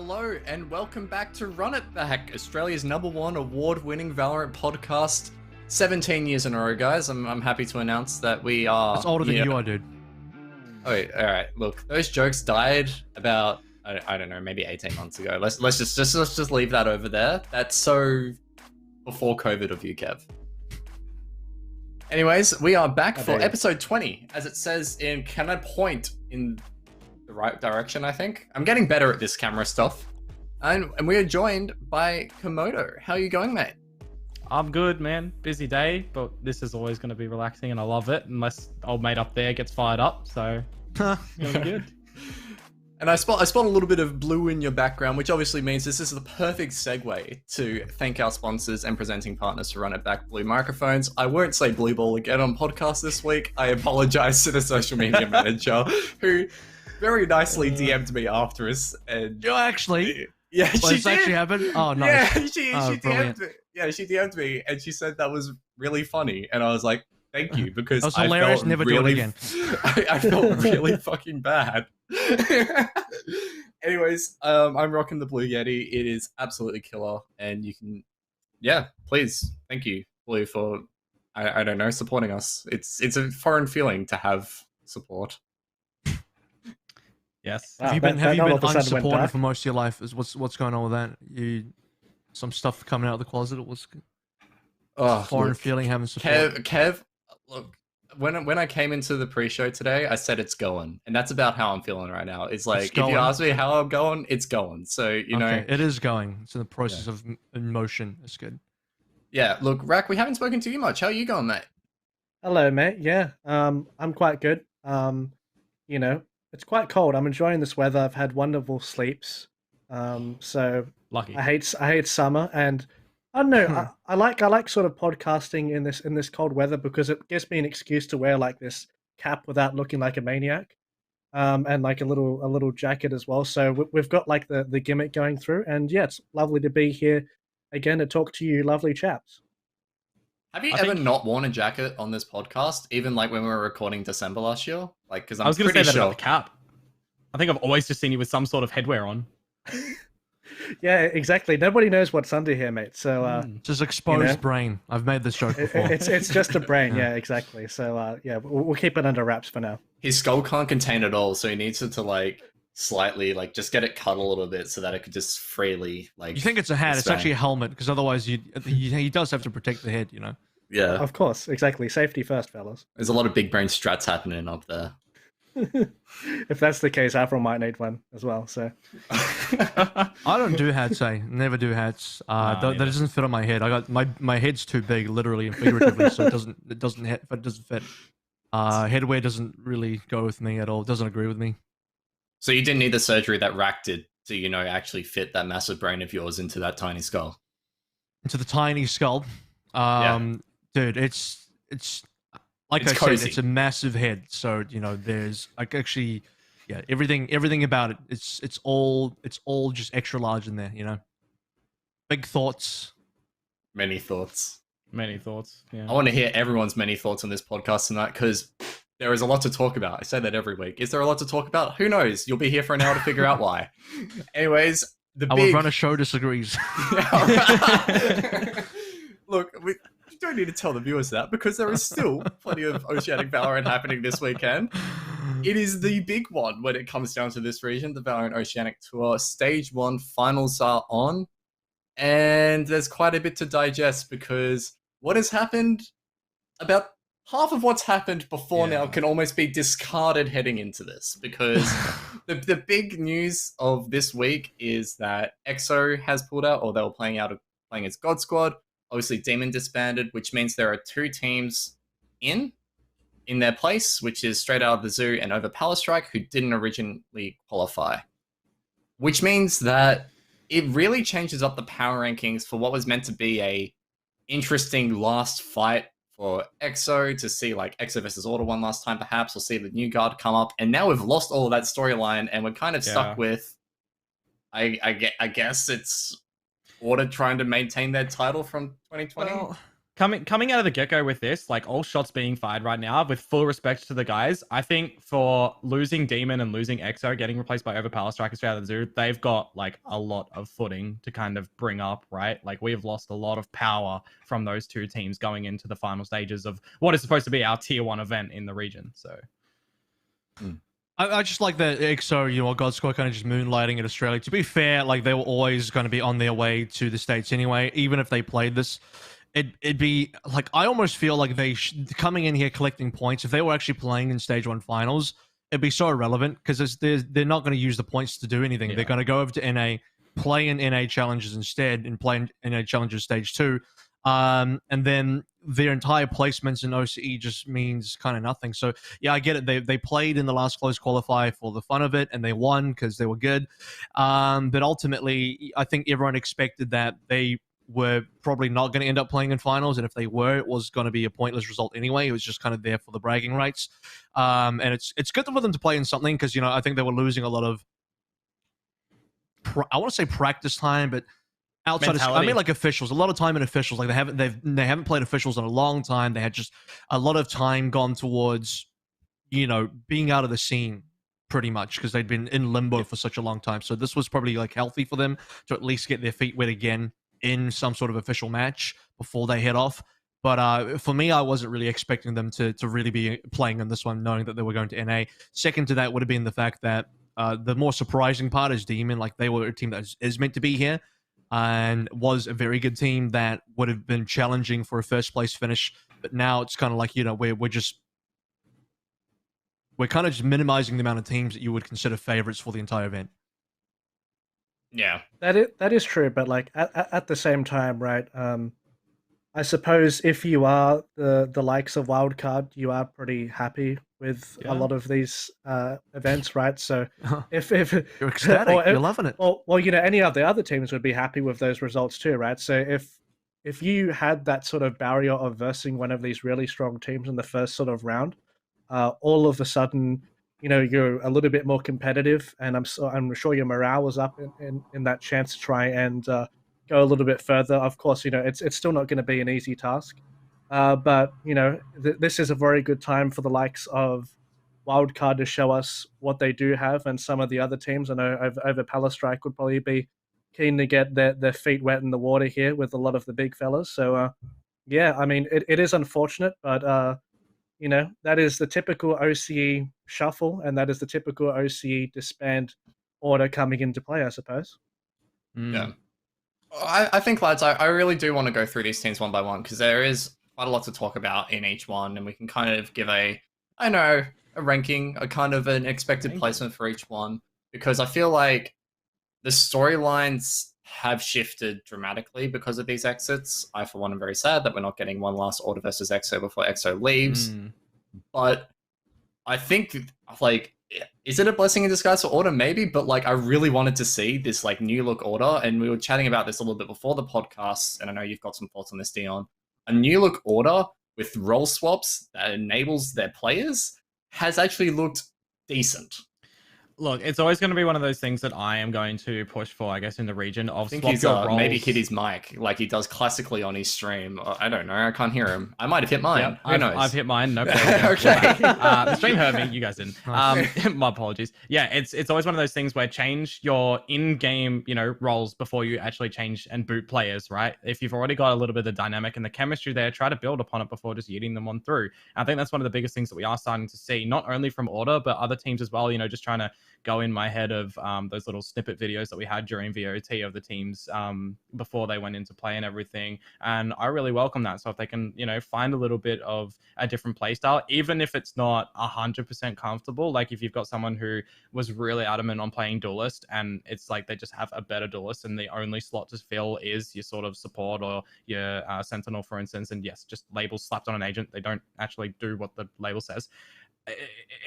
Hello and welcome back to Run It Back, Australia's #1 award-winning Valorant podcast. 17 years in a row, guys. I'm happy to announce that we are... It's older than you are, dude. Oh, wait, all right. Look, those jokes died about I don't know, maybe 18 months ago. Let's just leave that over there. That's so before COVID of you, Kev. Anyways, we are back for episode 20, as it says in. Can I point in the right direction? I think I'm getting better at this camera stuff, and we are joined by Komodo. How are you going, mate? I'm good, man. Busy day, but this is always going to be relaxing, and I love it. Unless old mate up there gets fired up, so it's gonna be good. And I spot a little bit of blue in your background, which obviously means this is the perfect segue to thank our sponsors and presenting partners to Run It Back, Blue Microphones. I won't say Blue Ball again on podcast this week. I apologize to the social media manager who very nicely DM'd me after us. And you actually, yeah, she did. Actually happened. Oh no, yeah, she DM'd me. Yeah, she DM'd me and she said that was really funny, and I was like, thank you, because that was hilarious. Never do it again. I felt really fucking bad. Anyways, I'm rocking the Blue Yeti. It is absolutely killer, and you can, yeah, please, thank you, Blue, for I don't know, supporting us. It's a foreign feeling to have support. Yes. Have you been unsupported for most of your life? Is what's going on with that? You some stuff coming out of the closet? It was foreign feeling having support. Kev, look. When I came into the pre-show today, I said it's going, and that's about how I'm feeling right now. It's like, if you ask me how I'm going, it's going. So you know, it is going. It's in the process of motion. It's good. Yeah, look, Rack, we haven't spoken to you much. How are you going, mate? Hello, mate. Yeah, I'm quite good. You know, it's quite cold. I'm enjoying this weather. I've had wonderful sleeps. So lucky. I hate summer, and I don't know. I like sort of podcasting in this cold weather because it gives me an excuse to wear like this cap without looking like a maniac, and like a little jacket as well. So we've got like the gimmick going through, and yeah, it's lovely to be here again to talk to you, lovely chaps. Have you ever not worn a jacket on this podcast, even like when we were recording December last year? Like, because I was going to say that about the cap. I think I've always just seen you with some sort of headwear on. Yeah, exactly. Nobody knows what's under here, mate. So just exposed brain. I've made this joke before. It's just a brain. Yeah, exactly. So yeah, we'll keep it under wraps for now. His skull can't contain it all, so he needs it to like slightly like just get it cut a little bit so that it could just freely like. You think it's a hat? It's actually a helmet, because otherwise he does have to protect the head, you know. Yeah, of course, exactly. Safety first, fellas. There's a lot of big brain strats happening up there. If that's the case, Afro might need one as well. So I don't do hats. Never do hats. That doesn't fit on my head. I got my head's too big, literally and figuratively, so it doesn't fit. Headwear doesn't really go with me at all. It doesn't agree with me. So you didn't need the surgery that Rack did to actually fit that massive brain of yours into that tiny skull. Into the tiny skull. Dude, it's like I said, it's a massive head. So there's like actually, yeah, everything about it. It's all just extra large in there. Big thoughts. Many thoughts. Yeah. I want to hear everyone's many thoughts on this podcast tonight, because there is a lot to talk about. I say that every week. Is there a lot to talk about? Who knows? You'll be here for an hour to figure out why. Anyways, Our runner show disagrees. Look, we don't need to tell the viewers that, because there is still plenty of Oceanic VALORANT happening this weekend. It is the big one when it comes down to this region, the VALORANT Oceanic Tour. Stage 1 finals are on, and there's quite a bit to digest, because what has happened, about half of what's happened before now can almost be discarded heading into this, because the big news of this week is that EXO has pulled out, or they were playing as God Squad. Obviously, Demon disbanded, which means there are 2 teams in their place, which is Straight Out of the Zoo and Over Power Strike, who didn't originally qualify. Which means that it really changes up the power rankings for what was meant to be a interesting last fight for EXO, to see like EXO versus Order one last time, perhaps. We'll see the new guard come up, and now we've lost all of that storyline, and we're kind of stuck with, I guess it's Order trying to maintain their title from 2020. Well, coming out of the get-go with this, like all shots being fired right now, with full respect to the guys, I think for losing Demon and losing EXO, getting replaced by Overpower Strikers out of the zoo, they've got like a lot of footing to kind of bring up, right? Like we've lost a lot of power from those two teams going into the final stages of what is supposed to be our tier 1 event in the region. So I just like that EXO, you know, God Squad kind of just moonlighting in Australia. To be fair, like they were always going to be on their way to the States anyway, even if they played this. It'd be like, I almost feel like they coming in here collecting points, if they were actually playing in stage 1 finals, it'd be so irrelevant because they're not going to use the points to do anything. Yeah. They're going to go over to NA, play in NA challenges instead, and play in NA challenges stage 2. And then their entire placements in OCE just means kind of nothing. So yeah, I get it. They played in the last close qualifier for the fun of it, and they won because they were good. But ultimately, I think everyone expected that they were probably not going to end up playing in finals, and if they were, it was going to be a pointless result anyway. It was just kind of there for the bragging rights. And it's good for them to play in something because, you know, I think they were losing a lot of I want to say practice time, but outside of, I mean, like officials, a lot of time in officials. Like they haven't played officials in a long time. They had just a lot of time gone towards, you know, being out of the scene pretty much because they'd been in limbo for such a long time. So this was probably like healthy for them to at least get their feet wet again in some sort of official match before they head off. But for me, I wasn't really expecting them to really be playing in this one, knowing that they were going to NA. Second to that would have been the fact that the more surprising part is Demon. Like they were a team that is meant to be here and was a very good team that would have been challenging for a first place finish. But now it's kind of like, you know, we're kind of just minimizing the amount of teams that you would consider favorites for the entire event. Yeah, that is true, but like at the same time, right? I suppose if you are the likes of Wildcard, you are pretty happy with a lot of these events, right? So if you're ecstatic, you're loving it. Well, you know, any of the other teams would be happy with those results too, right? So if you had that sort of barrier of versing one of these really strong teams in the first sort of round, all of a sudden, you know, you're a little bit more competitive, and I'm sure your morale was up in that chance to try and go a little bit further. Of course, you know, it's still not going to be an easy task, but you know, this is a very good time for the likes of Wildcard to show us what they do have, and some of the other teams. I know over Palastrike would probably be keen to get their feet wet in the water here with a lot of the big fellas. So yeah, I mean, it is unfortunate, but you know, that is the typical OCE shuffle, and that is the typical OCE disband order coming into play, I suppose. Yeah. I think, lads, I really do want to go through these teams one by one, because there is quite a lot to talk about in each one, and we can kind of give a ranking, a kind of an expected placement for each one, because I feel like the storylines have shifted dramatically because of these exits. I, for one, am very sad that we're not getting one last Order versus EXO before EXO leaves. But I think, like, is it a blessing in disguise for Order? Maybe, but like, I really wanted to see this like new look Order, and we were chatting about this a little bit before the podcast, and I know you've got some thoughts on this, Dion. A new look Order with role swaps that enables their players has actually looked decent. Look, it's always going to be one of those things that I am going to push for, I guess, in the region of I think swap he's your roles. maybe hit his mic like he does classically on his stream. I don't know. I can't hear him. I might have hit mine. Who knows? I've hit mine. No problem. Okay. The stream heard me. You guys didn't. My apologies. Yeah, it's always one of those things where change your in-game, you know, roles before you actually change and boot players, right? If you've already got a little bit of the dynamic and the chemistry there, try to build upon it before just yeeting them on through. And I think that's one of the biggest things that we are starting to see, not only from Order, but other teams as well, you know, just trying to go in my head of those little snippet videos that we had during VOT of the teams before they went into play and everything. And I really welcome that. So if they can, you know, find a little bit of a different play style, even if it's not 100% comfortable, like if you've got someone who was really adamant on playing duelist and it's like they just have a better duelist and the only slot to fill is your sort of support or your sentinel, for instance, and yes, just labels slapped on an agent, they don't actually do what the label says,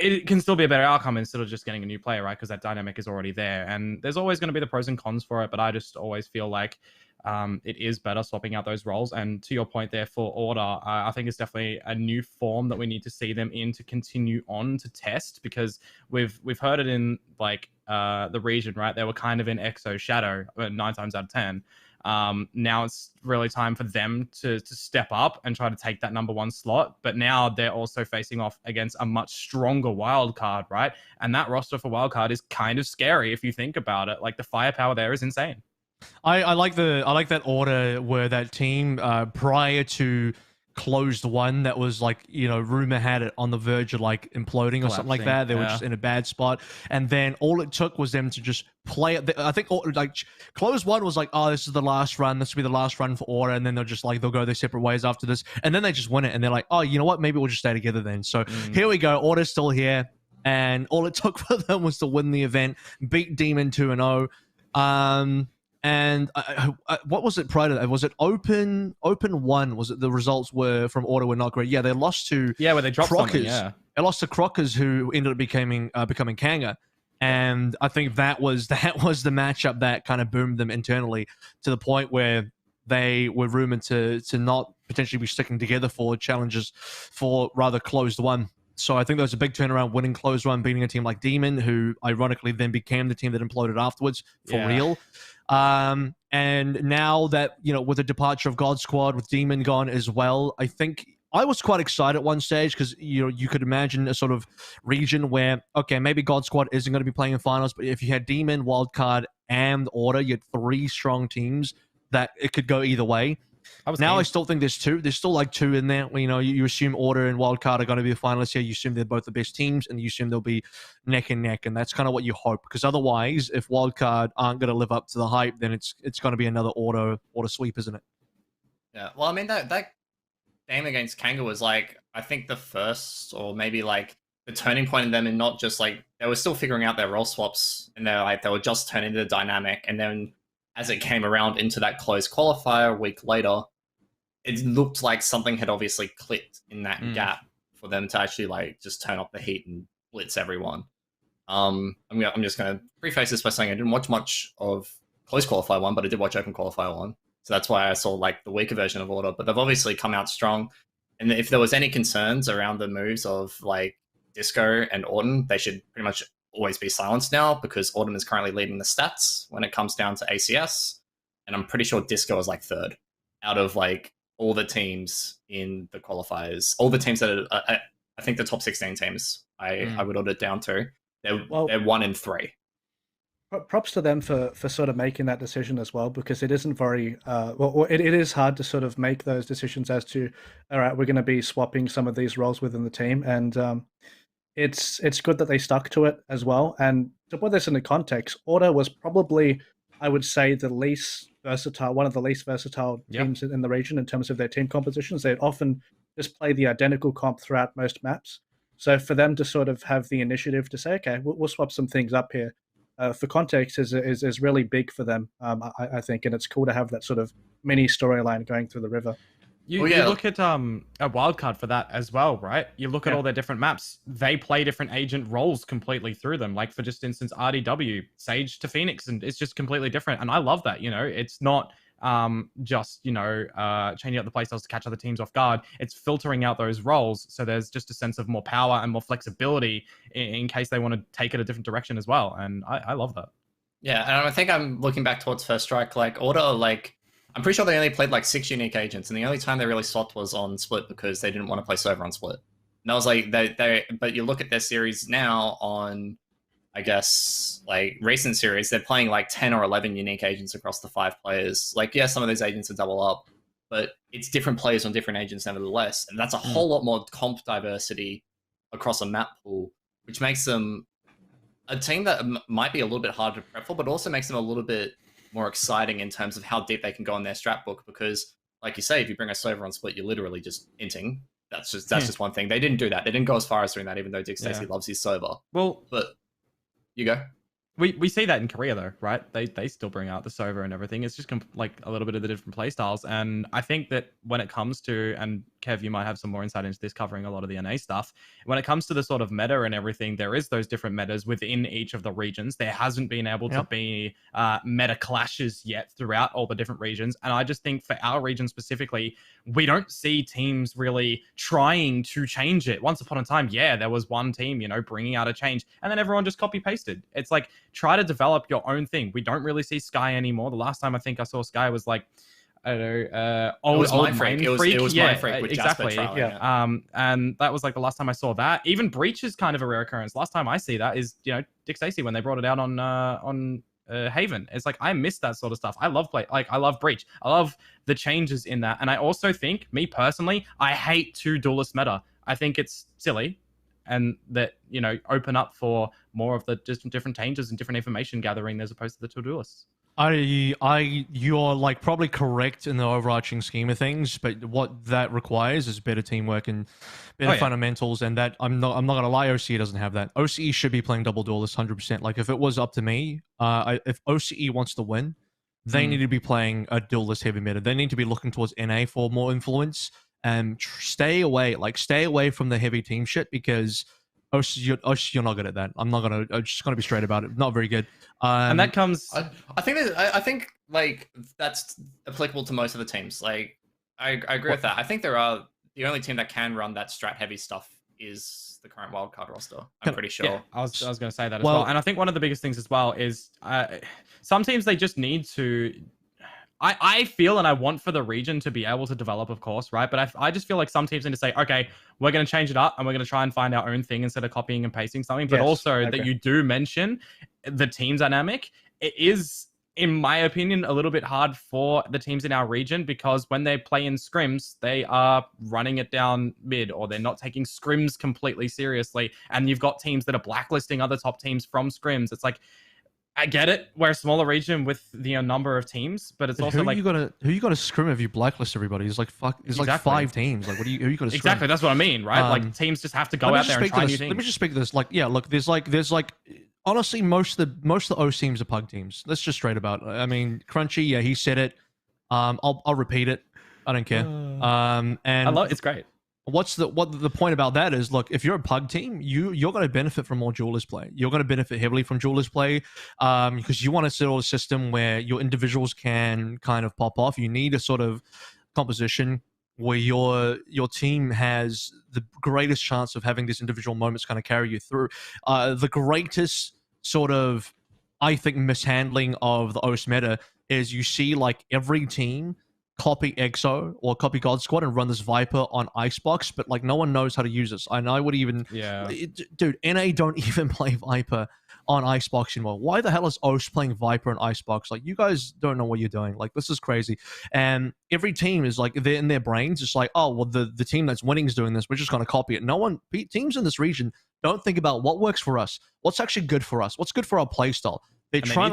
it can still be a better outcome instead of just getting a new player, right? Because that dynamic is already there. And there's always going to be the pros and cons for it, but I just always feel like it is better swapping out those roles. And to your point there for Order, I think it's definitely a new form that we need to see them in to continue on to test, because we've heard it in like the region, right? They were kind of in EXO Shadow 9 times out of 10. Now it's really time for them to step up and try to take that number 1 slot. But now they're also facing off against a much stronger wildcard, right? And that roster for wildcard is kind of scary if you think about it. Like, the firepower there is insane. I like that order where that team prior to closed one that was like, rumor had it on the verge of like imploding or something like that. They were just in a bad spot, and then all it took was them to just play it. I think like closed one was like, oh, this is the last run, this will be the last run for order, and then they'll go their separate ways after this, and then they just win it, and they're like, oh, you know what, maybe we'll just stay together then. So here we go, order's still here, and all it took for them was to win the event, beat Demon 2-0. And what was it prior to that? Was it open one? Was it the results were from order were not great? Yeah, they lost to where they dropped Crockers. Yeah, they lost to Crockers, who ended up becoming Kanga, and I think that was the matchup that kind of boomed them internally to the point where they were rumored to not potentially be sticking together for challenges for rather closed one. So I think there was a big turnaround, winning closed one, beating a team like Demon, who ironically then became the team that imploded afterwards for real. And now that, with the departure of God Squad, with Demon gone as well, I think I was quite excited at one stage because, you could imagine a sort of region where, okay, maybe God Squad isn't going to be playing in finals, but if you had Demon, Wildcard, and Order, you had 3 strong teams that it could go either way. I still think there's still like 2 in there. You assume Order and Wildcard are going to be the finalists here. You assume they're both the best teams, and you assume they'll be neck and neck, and that's kind of what you hope. Because otherwise, if Wildcard aren't going to live up to the hype, then it's going to be another order sweep, isn't it? Yeah. Well, I mean that game against Kanga was like, I think the first, or maybe like the turning point in them, and not just like they were still figuring out their role swaps, and they were just turning the dynamic, and then as it came around into that closed qualifier a week later, it looked like something had obviously clicked in that gap for them to actually like just turn up the heat and blitz everyone. I'm just going to preface this by saying I didn't watch much of closed qualifier 1, but I did watch open qualifier 1. So that's why I saw like the weaker version of Order, but they've obviously come out strong. And if there was any concerns around the moves of like Disco and Auden, they should pretty much always be silenced now, because Autumn is currently leading the stats when it comes down to ACS, and I'm pretty sure Disco is like 3rd out of like all the teams in the qualifiers, all the teams that are, I think the top 16 teams I would order it down to, they're 1 in 3. Props to them for sort of making that decision as well, because it isn't very it is hard to sort of make those decisions as to, all right, we're going to be swapping some of these roles within the team, and it's good that they stuck to it as well. And to put this into context, Order was probably, I would say, one of the least versatile teams in the region in terms of their team compositions. They'd often just play the identical comp throughout most maps. So for them to sort of have the initiative to say, okay, we'll swap some things up here, for context is really big for them, I think. And it's cool to have that sort of mini storyline going through the river. You look at a wildcard for that as well, right? You look at all their different maps. They play different agent roles completely through them. Like, for just instance, RDW, Sage to Phoenix, and it's just completely different. And I love that, it's not just, changing out the playstyles to catch other teams off guard. It's filtering out those roles, so there's just a sense of more power and more flexibility in case they want to take it a different direction as well. And I love that. Yeah, and I think I'm looking back towards First Strike, like Order, like I'm pretty sure they only played like 6 unique agents, and the only time they really swapped was on Split because they didn't want to play Silver on Split. And I was like, but you look at their series now on, I guess, like recent series, they're playing like 10 or 11 unique agents across the 5 players. Like, yeah, some of those agents are double up, but it's different players on different agents nevertheless. And that's a whole lot more comp diversity across a map pool, which makes them a team that might be a little bit harder to prep for, but also makes them a little bit more exciting in terms of how deep they can go in their strat book. Because, like you say, if you bring a Silver on Split, you're literally just inting. That's just one thing. They didn't do that. They didn't go as far as doing that, even though Dick Stacey loves his Silver. Well, but you go. We see that in Korea though, right? They still bring out the Sova and everything. It's just like a little bit of the different play styles. And I think that when it comes to and Kev, you might have some more insight into this, covering a lot of the NA stuff. When it comes to the sort of meta and everything, there is those different metas within each of the regions. There hasn't been able to be meta clashes yet throughout all the different regions. And I just think for our region specifically, we don't see teams really trying to change it. Once upon a time, yeah, there was one team, you know, bringing out a change, and then everyone just copy pasted. It's like, try to develop your own thing. We don't really see Sky anymore. The last time I think I saw Sky was like, I don't know, old Mindfreak. It was yeah, Mindfreak with exactly. And that was like the last time I saw that. Even Breach is kind of a rare occurrence. Last time I see that is, you know, Dick Stacey when they brought it out on Haven. It's like, I miss that sort of stuff. I love Breach. I love the changes in that. And I also think, me personally, I hate two duelist meta. I think it's silly, and that, you know, open up for more of the different changes and different information gathering as opposed to the two duelists. You're like probably correct in the overarching scheme of things, but what that requires is better teamwork and better fundamentals. And that I'm not gonna lie, OCE doesn't have that. OCE should be playing double duelist 100%. Like, if it was up to me, if OCE wants to win, they need to be playing a duelist heavy meta. They need to be looking towards NA for more influence and stay away from the heavy team shit, because you're not good at that. I'm just gonna be straight about it. Not very good. And that comes. I think like that's applicable to most of the teams. Like, I agree with that. I think the only team that can run that strat heavy stuff is the current wildcard roster. I'm pretty sure. Yeah, I was going to say that as well. And I think one of the biggest things as well is some teams, they just need to. I feel, and I want for the region to be able to develop, of course, right? But I just feel like some teams need to say, okay, we're going to change it up and we're going to try and find our own thing instead of copying and pasting something. But also that you do mention the team dynamic. It is, in my opinion, a little bit hard for the teams in our region, because when they play in scrims, they are running it down mid, or they're not taking scrims completely seriously. And you've got teams that are blacklisting other top teams from scrims. It's like, I get it. We're a smaller region with the number of teams, but it's also like, who you got to scrim if you blacklist everybody? It's like like 5 teams. Like, who you got to scrim? Exactly, that's what I mean, right? Like, teams just have to go out there and try new things. Let me just speak to this. Like, yeah, look, there's like honestly, most of the OC teams are pug teams. Let's just straight about. I mean, Crunchy, yeah, he said it. I'll repeat it. I don't care. And I love it's great. What the point about that is, look, if you're a pug team, you're going to benefit from more duelist play. You're going to benefit heavily from duelist play, because you want to settle a system where your individuals can kind of pop off. You need a sort of composition where your team has the greatest chance of having these individual moments kind of carry you through. The greatest sort of, I think, mishandling of the OS meta is you see like every team copy EXO or copy God Squad and run this Viper on Icebox, but like no one knows how to use this. And I would even, dude, NA don't even play Viper on Icebox anymore. Why the hell is OS playing Viper on Icebox? Like, you guys don't know what you're doing. Like, this is crazy. And every team is like, they're in their brains. It's like, oh, well, the team that's winning is doing this. We're just going to copy it. Teams in this region don't think about what works for us, what's actually good for us, what's good for our playstyle. They're trying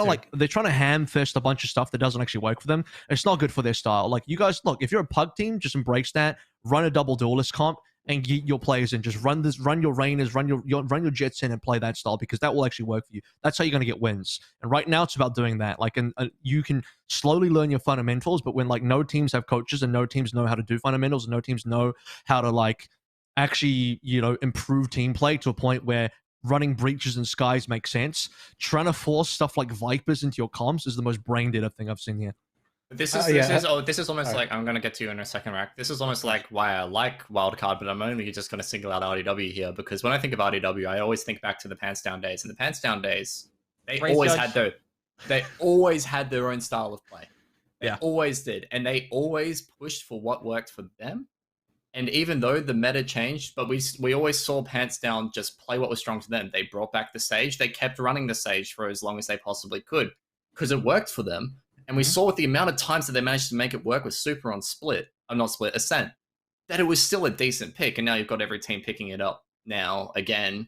to ham fist a bunch of stuff that doesn't actually work for them. It's not good for their style. Like, you guys, look, if you're a pug team, just embrace that. Run a double duelist comp and get your players in. Just run your Rainers, run your Jets in and play that style, because that will actually work for you. That's how you're going to get wins. And right now it's about doing that. Like, and you can slowly learn your fundamentals, but when like no teams have coaches and no teams know how to do fundamentals and no teams know how to like actually, you know, improve team play to a point where running breaches and skies make sense. Trying to force stuff like Vipers into your comps is the most brain dead thing I've seen here. This is almost like, I'm gonna get to you in a second, Rack. This is almost like why I like Wildcard, but I'm only just gonna single out RDW here, because when I think of RDW, I always think back to the Pants Down days. And the Pants Down days, they always had their own style of play. They always did, and they always pushed for what worked for them. And even though the meta changed, but we always saw Pants Down just play what was strong to them. They brought back the Sage. They kept running the Sage for as long as they possibly could, because it worked for them. And we saw with the amount of times that they managed to make it work with Super on Ascent, that it was still a decent pick. And now you've got every team picking it up now again.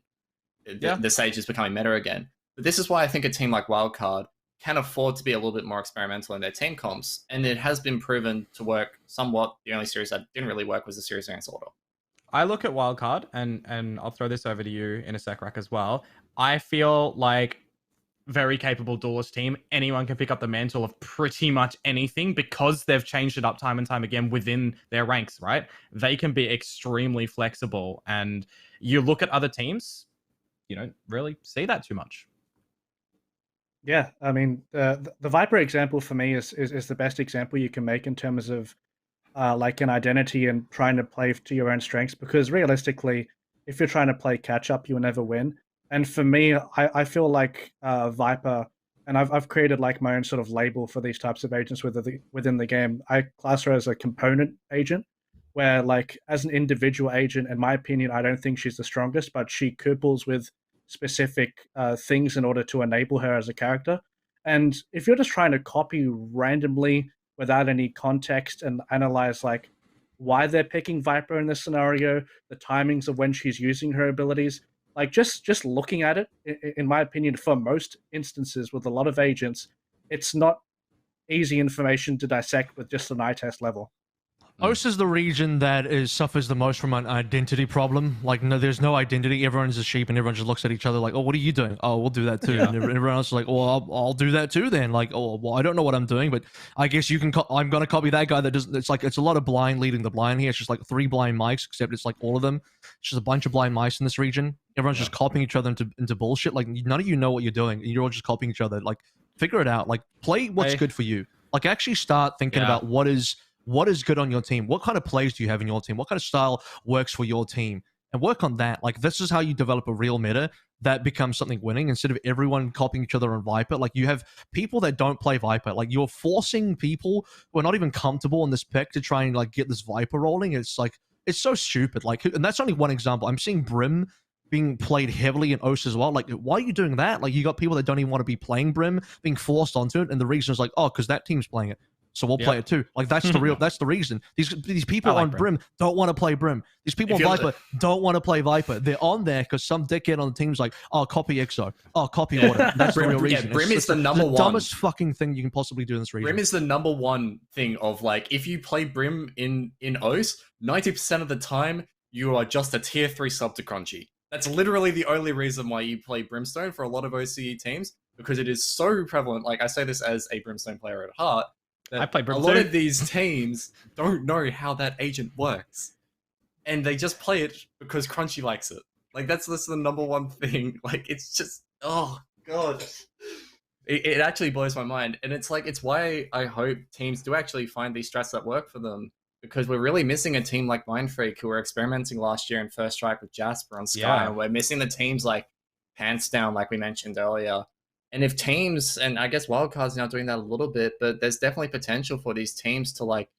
The Sage is becoming meta again. But this is why I think a team like Wildcard can afford to be a little bit more experimental in their team comps. And it has been proven to work somewhat. The only series that didn't really work was the series against Order. I look at Wildcard, and I'll throw this over to you in a sec, Rack, as well. I feel like very capable duelist team. Anyone can pick up the mantle of pretty much anything because they've changed it up time and time again within their ranks, right? They can be extremely flexible. And you look at other teams, you don't really see that too much. Yeah, I mean, the Viper example for me is the best example you can make in terms of like an identity and trying to play to your own strengths, because realistically, if you're trying to play catch up, you'll never win. And for me, I feel like Viper, and I've created like my own sort of label for these types of agents within the game. I class her as a component agent, where like as an individual agent, in my opinion, I don't think she's the strongest, but she couples with specific things in order to enable her as a character. And if you're just trying to copy randomly without any context and analyze like why they're picking Viper in this scenario, the timings of when she's using her abilities, like just looking at it, in my opinion, for most instances with a lot of agents, it's not easy information to dissect with just an eye test level. OS is the region that suffers the most from an identity problem. Like, no, there's no identity. Everyone's a sheep, and everyone just looks at each other like, "Oh, what are you doing? Oh, we'll do that too." And everyone else is like, "Oh, I'll do that too." Then, like, "Oh, well, I don't know what I'm doing, but I guess you can. I'm gonna copy that guy that doesn't." It's like it's a lot of blind leading the blind here. It's just like 3 blind mice, except it's like all of them. It's just a bunch of blind mice in this region. Everyone's just copying each other into bullshit. Like, none of you know what you're doing. You're all just copying each other. Like, figure it out. Like, play what's good for you. Like, actually start thinking about what is good on your team. What kind of plays do you have in your team? What kind of style works for your team? And work on that. Like, this is how you develop a real meta that becomes something winning instead of everyone copying each other on Viper. Like, you have people that don't play Viper. Like, you're forcing people who are not even comfortable in this pick to try and like get this Viper rolling. It's like, it's so stupid. Like, and that's only one example. I'm seeing Brim being played heavily in OS as well. Like, why are you doing that? Like, you got people that don't even want to be playing Brim being forced onto it, and the reason is like, oh, because that team's playing it, so we'll play it too. Like, that's the real, that's the reason. These people on Brim don't want to play Brim. These people on Viper don't want to play Viper. They're on there because some dickhead on the team's like, oh, copy EXO. Oh, copy Order. That's the real reason. Yeah, Brim is the number one. Dumbest fucking thing you can possibly do in this region. Brim is the number one thing of like, if you play Brim in OS, 90% of the time, you are just a tier 3 sub to Crunchy. That's literally the only reason why you play Brimstone for a lot of OCE teams, because it is so prevalent. Like, I say this as a Brimstone player at heart. I play Brim a lot of these teams don't know how that agent works, and they just play it because Crunchy likes it. Like, that's the number one thing. Like, it's just, oh god, it actually blows my mind. And it's like, it's why I hope teams do actually find these strats that work for them, because we're really missing a team like Mind Freak, who were experimenting last year in First Strike with Jasper on Sky, and we're missing the teams like Pants Down, like we mentioned earlier. And if teams, and I guess Wildcard's now doing that a little bit, but there's definitely potential for these teams to like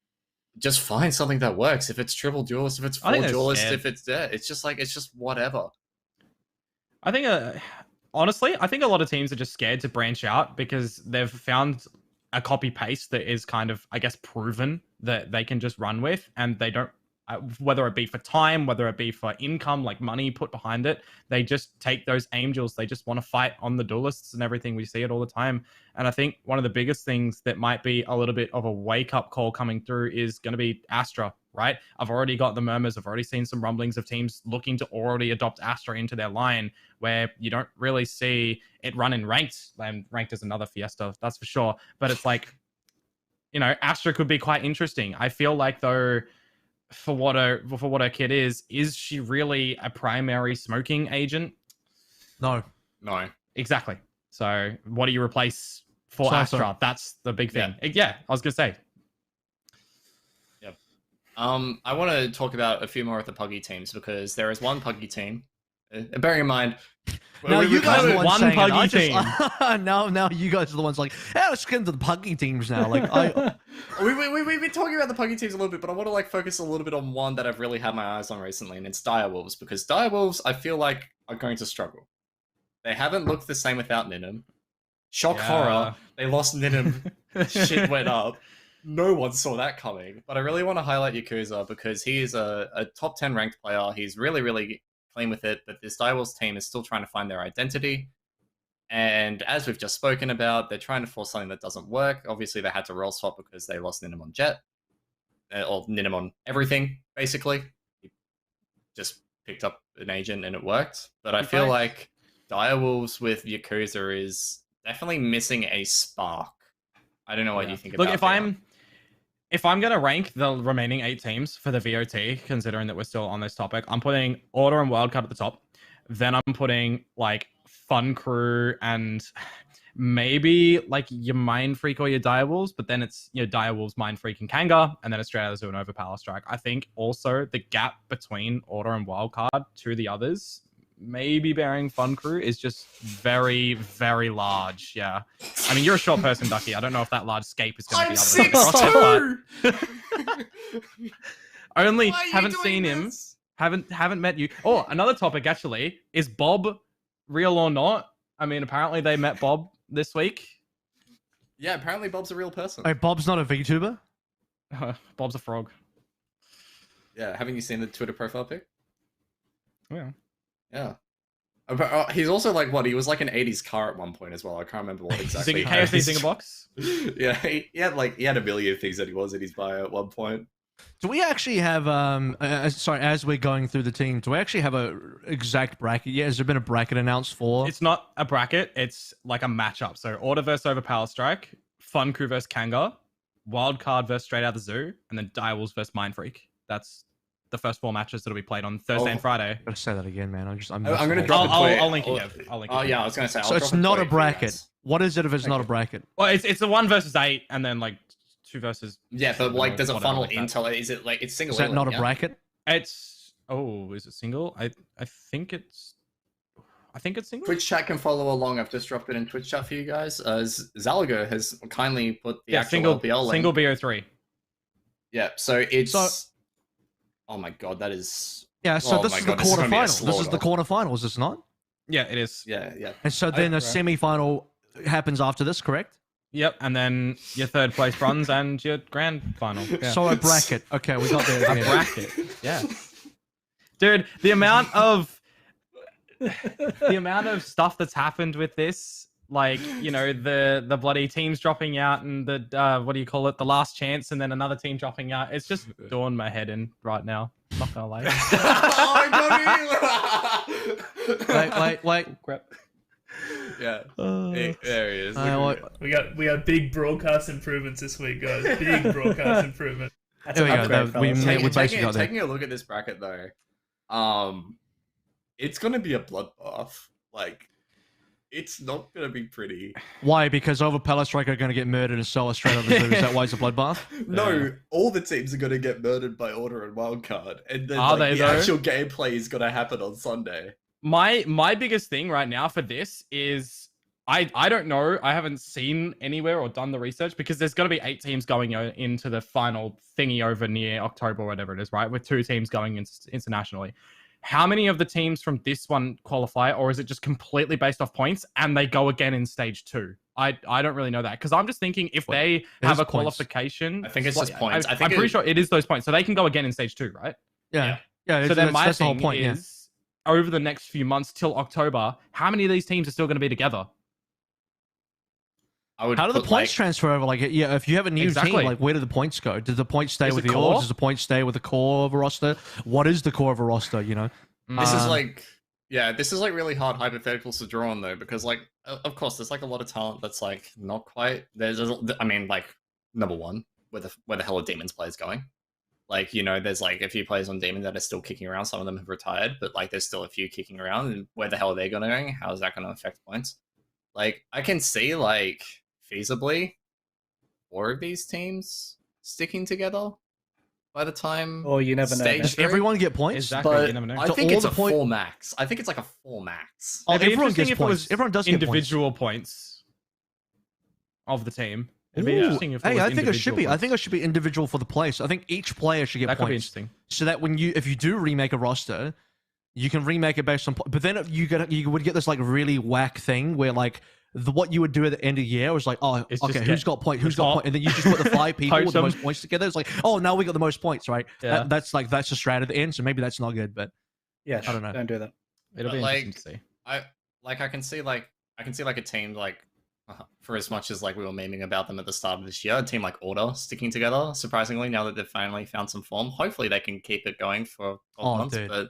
just find something that works. If it's triple duelist, if it's 4 duelist, if it's it's just like, it's just whatever. I think, honestly, I think a lot of teams are just scared to branch out because they've found a copy paste that is kind of, I guess, proven that they can just run with, and they don't, whether it be for time, whether it be for income, like money put behind it, they just take those angels. They just want to fight on the duelists and everything. We see it all the time. And I think one of the biggest things that might be a little bit of a wake-up call coming through is going to be Astra, right? I've already got the murmurs. I've already seen some rumblings of teams looking to already adopt Astra into their line, where you don't really see it run in ranked. And ranked is another fiesta, that's for sure. But it's like, you know, Astra could be quite interesting. I feel like, though, for what her kit is she really a primary smoking agent? No. Exactly. So what do you replace for Astra? That's the big thing. Yeah, I was gonna say. Yep. I want to talk about a few more of the Puggy teams, because there is one Puggy team. Bearing in mind, now you guys are the ones saying Puggy team. now you guys are the ones like, hey, let's get into the Puggy teams now. Like, we've been talking about the Puggy teams a little bit, but I want to like focus a little bit on one that I've really had my eyes on recently, and it's Direwolves, because Direwolves, I feel like, are going to struggle. They haven't looked the same without Ninim. Shock horror, they lost Ninim, shit went up. No one saw that coming. But I really want to highlight Yakuza, because he is a top 10 ranked player. He's really, really clean with it, but this Direwolves team is still trying to find their identity. And as we've just spoken about, they're trying to force something that doesn't work. Obviously, they had to roll swap because they lost Ninim on Jet. Or Ninim on everything, basically. He just picked up an agent and it worked. But I feel like Direwolves with Yakuza is definitely missing a spark. I don't know what you think Look, about if I'm gonna rank the remaining 8 teams for the VOT, considering that we're still on this topic, I'm putting Order and Wildcard at the top. Then I'm putting like Fun Crew and maybe like your Mind Freak or your Direwolves, but then it's your Direwolves, Mind Freak, and Kanga, and then Australia Zoo and over Power Strike. I think also the gap between Order and Wildcard to the others, maybe bearing Fun Crew, is just very, very large. Yeah. I mean, you're a short person, Ducky. I don't know if that large scape is going to be able to get across it, but only haven't seen him. Haven't met you. Oh, another topic actually is Bob real or not? I mean, apparently they met Bob this week. Yeah, apparently Bob's a real person. Hey, Bob's not a VTuber? Bob's a frog. Yeah, haven't you seen the Twitter profile pic? Yeah. Yeah. He's also like what? He was like an 80s car at one point as well. I can't remember what exactly. KFC Zinger Box? Yeah, he had a million things that he was in his bio at one point. Do we actually have sorry, as we're going through the team, do we actually have a exact bracket? Yeah, has there been a bracket announced for? It's not a bracket, it's like a matchup. So Order versus over Power Strike, Fun Crew versus Kanga, Wildcard versus Straight Out the Zoo, and then Direwolves versus Mind Freak. That's the first 4 matches that'll be played on Thursday and Friday. I'm gonna say that again, man. I'm gonna drop I'll link it. Oh yeah, I was gonna say. So it's not a bracket. What is it if it's not a bracket? Well, it's a 1 versus 8, and then like 2 versus. Yeah, but like there's a funnel like into it. Is it like it's single? Is that not a bracket? It's is it single? I think it's single. Twitch chat can follow along. I've just dropped it in Twitch chat for you guys. Zalago has kindly put the actual single LPL link. Single BO3. Yeah, so it's. Oh my god, that is. Yeah, so this is the quarterfinal. This is the quarterfinals, is it not? Yeah, it is. Yeah. And so then a semi-final happens after this, correct? Yep, and then your 3rd place bronze and your grand final. Yeah. So a bracket. Okay, we got there. A bracket. Yeah. Dude, the amount of stuff that's happened with this, like, you know, the bloody teams dropping out and the what do you call it, the last chance, and then another team dropping out. It's just doing my head in right now. I'm not gonna lie. Wait. Crap. Yeah. There he is. We got big broadcast improvements this week, guys. Big broadcast improvement. That's an upgrade, fellas. Taking a look at this bracket though, it's gonna be a bloodbath. Like, it's not gonna be pretty. Why? Because over Power Strike are gonna get murdered and so straight out the zoo. Is that why it's a bloodbath? No, all the teams are gonna get murdered by Order and Wildcard, and then the actual gameplay is gonna happen on Sunday. My biggest thing right now for this is I don't know. I haven't seen anywhere or done the research because there's got to be 8 teams going into the final thingy over near October or whatever it is, right? With 2 teams going internationally. How many of the teams from this one qualify, or is it just completely based off points and they go again in stage 2? I don't really know that because I'm just thinking if they have a qualification, I think it's just points. I'm pretty sure it is those points, so they can go again in stage 2, right? Yeah. So then my thing the whole point, is over the next few months till October, how many of these teams are still going to be together? How do the points transfer over? Like, yeah, if you have a new team, like, where do the points go? Do the points stay with yours? Does the points stay with the core of a roster? What is the core of a roster, you know? This is like, this is like really hard hypotheticals to draw on though, because like, of course, there's like a lot of talent that's like not quite. I mean, like, number one, where the hell are Demons players going? Like, you know, there's like a few players on Demon that are still kicking around. Some of them have retired, but like there's still a few kicking around. And where the hell are they going to go? How is that going to affect points? Like, I can see like feasibly 4 of these teams sticking together by the time. Oh, you never know. Does everyone get points? Exactly. But you never know. I think it's a 4 max. I think it's like a 4 max. Oh, everyone gets points. Everyone does get individual points of the team. It'd be interesting if I think it should be. I think it should be individual for the place. I think each player should get points. That could be interesting. So that if you do remake a roster, you can remake it based on. But then you would get this like really whack thing where like what you would do at the end of the year was like, oh, okay, who's got point, and then you just put the 5 people with the most points together. It's like, oh, now we got the most points, right? Yeah. That's the strat at the end. So maybe that's not good, but yeah, I don't know. Don't do that. It'll be interesting to see. I can see like a team like. For as much as like we were memeing about them at the start of this year, a team like Order sticking together, surprisingly, now that they've finally found some form. Hopefully they can keep it going for 12 months. Dude. But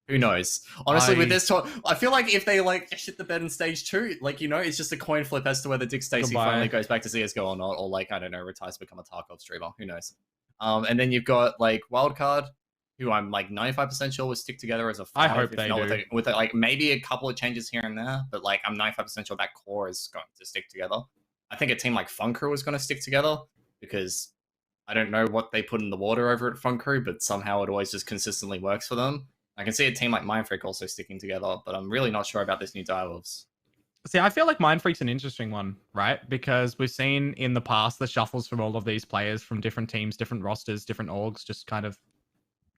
Who knows? Honestly, with this talk, I feel like if they like shit the bed in stage 2, like, you know, it's just a coin flip as to whether Dick Stacy finally goes back to CS:GO or not, or like, I don't know, retires to become a Tarkov streamer. Who knows? And then you've got like Wildcard, who I'm like 95% sure will stick together as a 5. I hope they do. With like maybe a couple of changes here and there, but like I'm 95% sure that core is going to stick together. I think a team like Fun Crew is going to stick together because I don't know what they put in the water over at Fun Crew, but somehow it always just consistently works for them. I can see a team like Mindfreak also sticking together, but I'm really not sure about this new Direwolves. See, I feel like Mindfreak's an interesting one, right? Because we've seen in the past the shuffles from all of these players from different teams, different rosters, different orgs, just kind of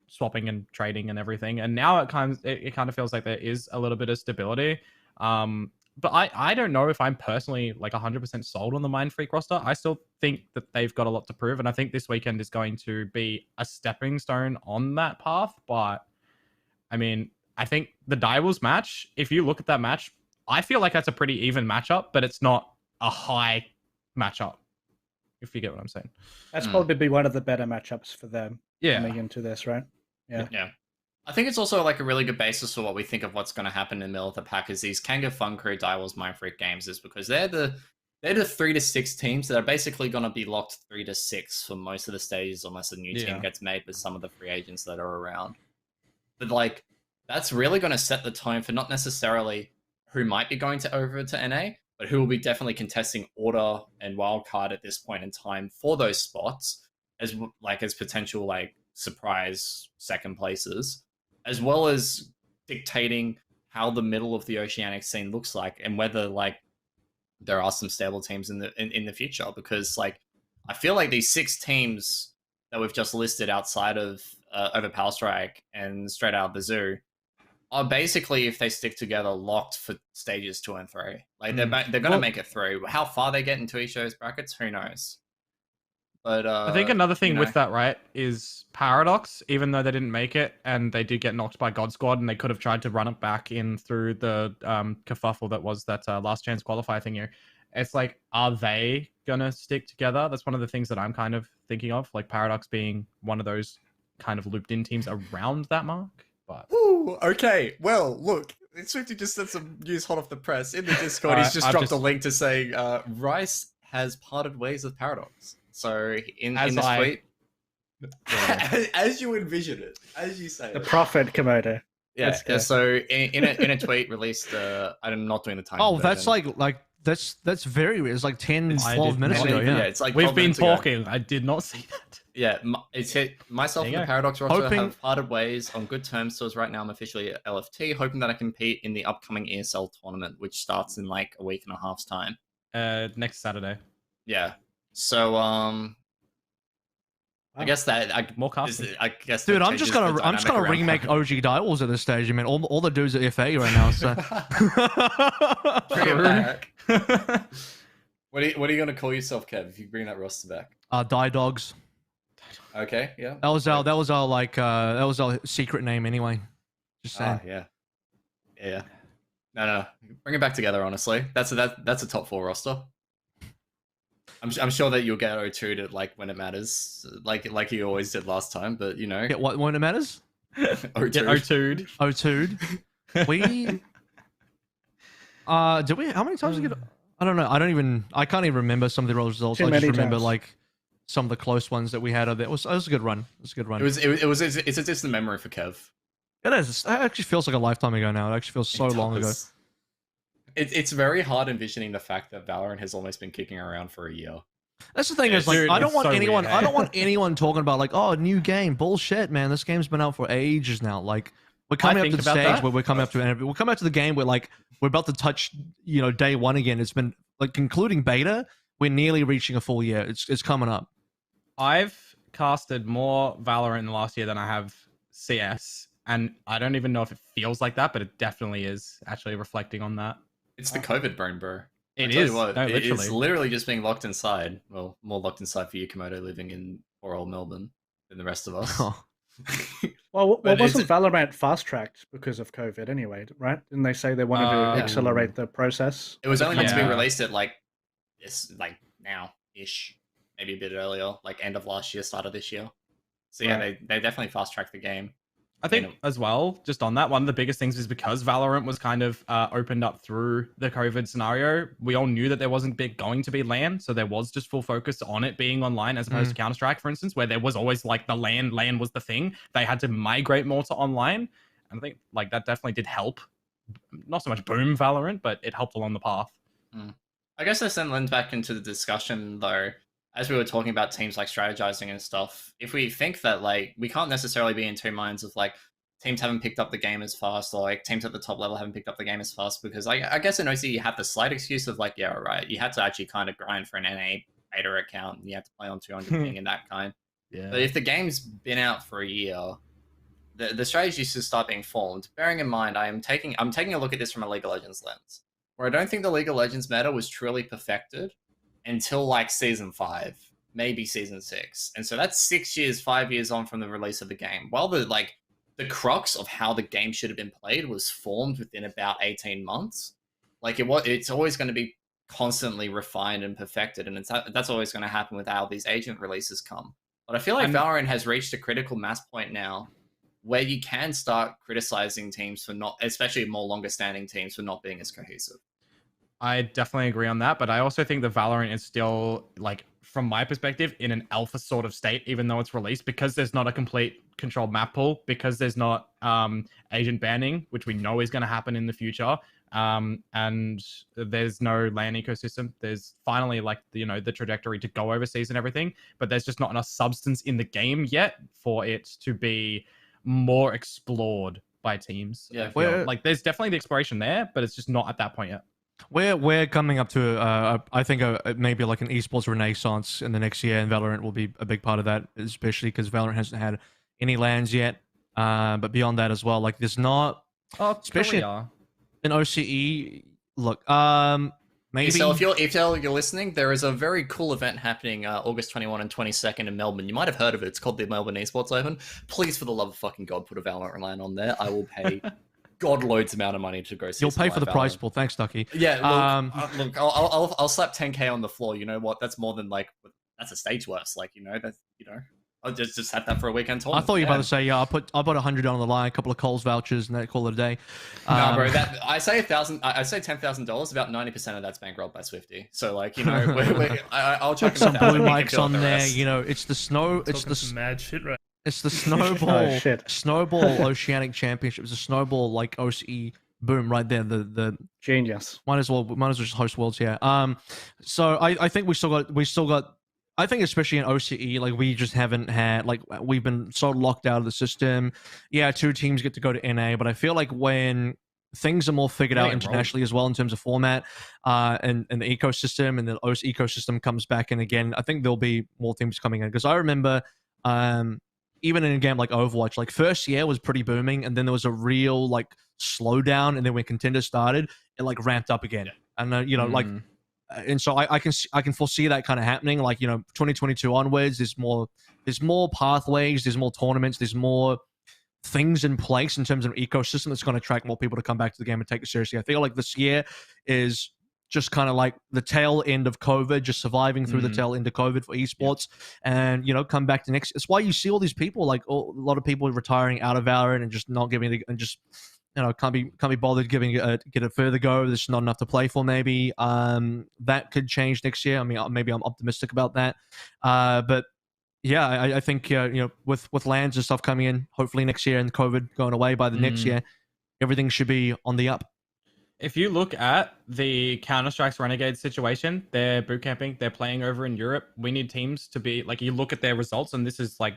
swapping and trading and everything. And now it kind of feels like there is a little bit of stability. But I don't know if I'm personally like 100% sold on the Mindfreak roster. I still think that they've got a lot to prove, and I think this weekend is going to be a stepping stone on that path. But I mean, I think the Direwolves match, if you look at that match, I feel like that's a pretty even matchup, but it's not a high matchup, if you get what I'm saying. That's probably be one of the better matchups for them coming Yeah. into this, right? Yeah. Yeah. I think it's also like a really good basis for what we think of what's going to happen in the middle of the pack is these Kanga, Fun Crew, Direwolves, Mindfreak games is because they're the 3 to 6 teams that are basically going to be locked 3 to 6 for most of the stages unless a new team gets made with some of the free agents that are around. But like, that's really going to set the tone for not necessarily who might be going over to NA, but who will be definitely contesting Order and Wildcard at this point in time for those spots as potential like surprise second places, as well as dictating how the middle of the Oceanic scene looks like and whether like there are some stable teams in the future. Because like I feel like these 6 teams that we've just listed outside of over Power Strike and straight out of the zoo are basically, if they stick together, locked for stages 2 and 3. Like they're going to make it through. How far they get into each of those brackets, who knows? But I think another thing with that, right, is Paradox, even though they didn't make it and they did get knocked by God Squad and they could have tried to run it back in through the kerfuffle that was that last chance qualifier thing here. It's like, are they going to stick together? That's one of the things that I'm kind of thinking of, like Paradox being one of those kind of looped in teams around that mark. But ooh, okay. Well, look, Swifty just said some news hot off the press in the Discord. He's just dropped a link to say Rice has parted ways with Paradox. So in this tweet, as you envision it, as you say, the prophet Komodo. Yeah. So in a tweet released, I'm not doing the time. Oh, that's like that's very weird. It's like 10, 12 minutes ago. Yeah, it's like we've been talking. I did not see that. Yeah, it's hit myself and the Paradox roster have parted ways on good terms. So as right now, I'm officially at LFT, hoping that I compete in the upcoming ESL tournament, which starts in like a week and a half's time. Next Saturday. Yeah. So I guess that more casting. I guess, dude, I'm just gonna remake OG Direwolves at this stage. I mean, all the dudes are FA right now. So. Bring it back. What are you gonna call yourself, Kev? If you bring that roster back? Die Dogs. Okay, yeah. That was our secret name anyway. Just saying. Yeah. No. Bring it back together. Honestly, that's a top 4 roster. I'm sure that you'll get O2'd at like when it matters, like you always did last time. But you know, get what when it matters. O2'd. We did we? How many times did we get? I don't know. I can't even remember some of the results. I just remember like some of the close ones that we had. It was a good run. It's a distant memory for Kev. It is. It actually feels like a lifetime ago now. It actually feels so long ago. It's very hard envisioning the fact that Valorant has almost been kicking around for a year. That's the thing is like I don't want anyone talking about like, oh, new game. Bullshit, man. This game's been out for ages now. Like we're coming up to the stage where we're coming up to the game where like we're about to touch, day 1 again. It's been like concluding beta. We're nearly reaching a full year. It's coming up. I've casted more Valorant in the last year than I have CS, and I don't even know if it feels like that, but it definitely is actually reflecting on that. It's the COVID brain, bro. It is. It's literally just being locked inside. Well, more locked inside for you, Komodo, living in poor old Melbourne than the rest of us. Oh. Well, wasn't Valorant fast-tracked because of COVID anyway, right? Didn't they say they wanted to accelerate the process? It was only meant to be released at like now-ish. Maybe a bit earlier, like end of last year, start of this year. So yeah, they definitely fast-tracked the game. I think as well, just on that, one of the biggest things is because Valorant was kind of opened up through the COVID scenario, we all knew that there wasn't going to be LAN, so there was just full focus on it being online as opposed to Counter-Strike, for instance, where there was always like the LAN was the thing. They had to migrate more to online, and I think like that definitely did help. Not so much boom Valorant, but it helped along the path. I guess this then lends back into the discussion though, as we were talking about teams like strategizing and stuff. If we think that like we can't necessarily be in two minds of like teams haven't picked up the game as fast, or like teams at the top level haven't picked up the game as fast, because I guess in OC you have the slight excuse of like, yeah, right, you had to actually kind of grind for an NA beta account, and you had to play on 200 ping and that kind. Yeah. But if the game's been out for a year, the strategy should start being formed. Bearing in mind, I'm taking a look at this from a League of Legends lens, where I don't think the League of Legends meta was truly perfected until like season 5, maybe season 6. And so that's 6 years, 5 years on from the release of the game. While the crux of how the game should have been played was formed within about 18 months. Like it's always going to be constantly refined and perfected, and that's always going to happen with how these agent releases come. But I feel like Valorant has reached a critical mass point now where you can start criticizing teams for not, especially more longer standing teams, for not being as cohesive. I definitely agree on that, but I also think the Valorant is still, like, from my perspective, in an alpha sort of state, even though it's released, because there's not a complete controlled map pool, because there's not agent banning, which we know is going to happen in the future, and there's no LAN ecosystem. There's finally, like, the trajectory to go overseas and everything, but there's just not enough substance in the game yet for it to be more explored by teams. Yeah, like there's definitely the exploration there, but it's just not at that point yet. We're coming up to I think maybe like an esports renaissance in the next year, and Valorant will be a big part of that, especially because Valorant hasn't had any LANs yet. But beyond that as well, like there's not, especially in OCE. Look, maybe. So if you're listening, there is a very cool event happening August 21 and 22nd in Melbourne. You might have heard of it. It's called the Melbourne Esports Open. Please, for the love of fucking God, put a Valorant LAN on there. I will pay God loads amount of money to go see. You'll pay for the prize pool. Thanks, Ducky. Yeah, look, I'll slap 10k on the floor. You know what? That's more than like, that's a stage worth. Like, I'll just have that for a weekend tournament. I thought you were about to say, yeah, I put 100 on the line, a couple of Coles vouchers, and that call it a day. No, bro, I say $10,000. About 90% of that's bankrolled by Swifty. So like, I'll chuck some blue mics on there. It's the snow. It's the mad shit, right? It's the Snowball Snowball Oceanic Championship. It's a Snowball like OCE boom right there. The genius. Might as well just host worlds here. So I think we still got. I think especially in OCE, like we just haven't had, like we've been so locked out of the system. Yeah, 2 teams get to go to NA, but I feel like when things are more figured out internationally as well in terms of format and the ecosystem, and the OC ecosystem comes back in again, I think there'll be more teams coming in. Because I remember even in a game like Overwatch, like first year was pretty booming, and then there was a real like slowdown, and then when Contender started, it like ramped up again. And like, and so I can foresee that kind of happening. Like 2022 onwards, there's more pathways, there's more tournaments, there's more things in place in terms of an ecosystem that's going to attract more people to come back to the game and take it seriously. I feel like this year is just kind of like the tail end of COVID, just surviving through the tail end of COVID for esports, and come back to next. It's why you see all these people, like a lot of people retiring out of Valorant and just not giving it, and just can't be bothered giving it get a further go. There's not enough to play for. Maybe that could change next year. I mean, maybe I'm optimistic about that, but yeah, I think with LANs and stuff coming in, hopefully next year, and COVID going away by the next year, everything should be on the up. If you look at the Counter-Strike's Renegade situation, they're bootcamping, they're playing over in Europe. We need teams to be, like, you look at their results, and this is, like,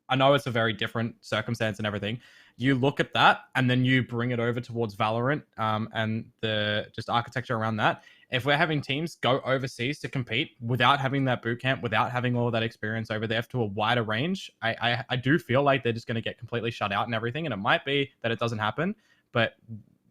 I know it's a very different circumstance and everything. You look at that, and then you bring it over towards Valorant and the just architecture around that. If we're having teams go overseas to compete without having that bootcamp, without having all of that experience over there to a wider range, I do feel like they're just going to get completely shut out and everything. And it might be that it doesn't happen, but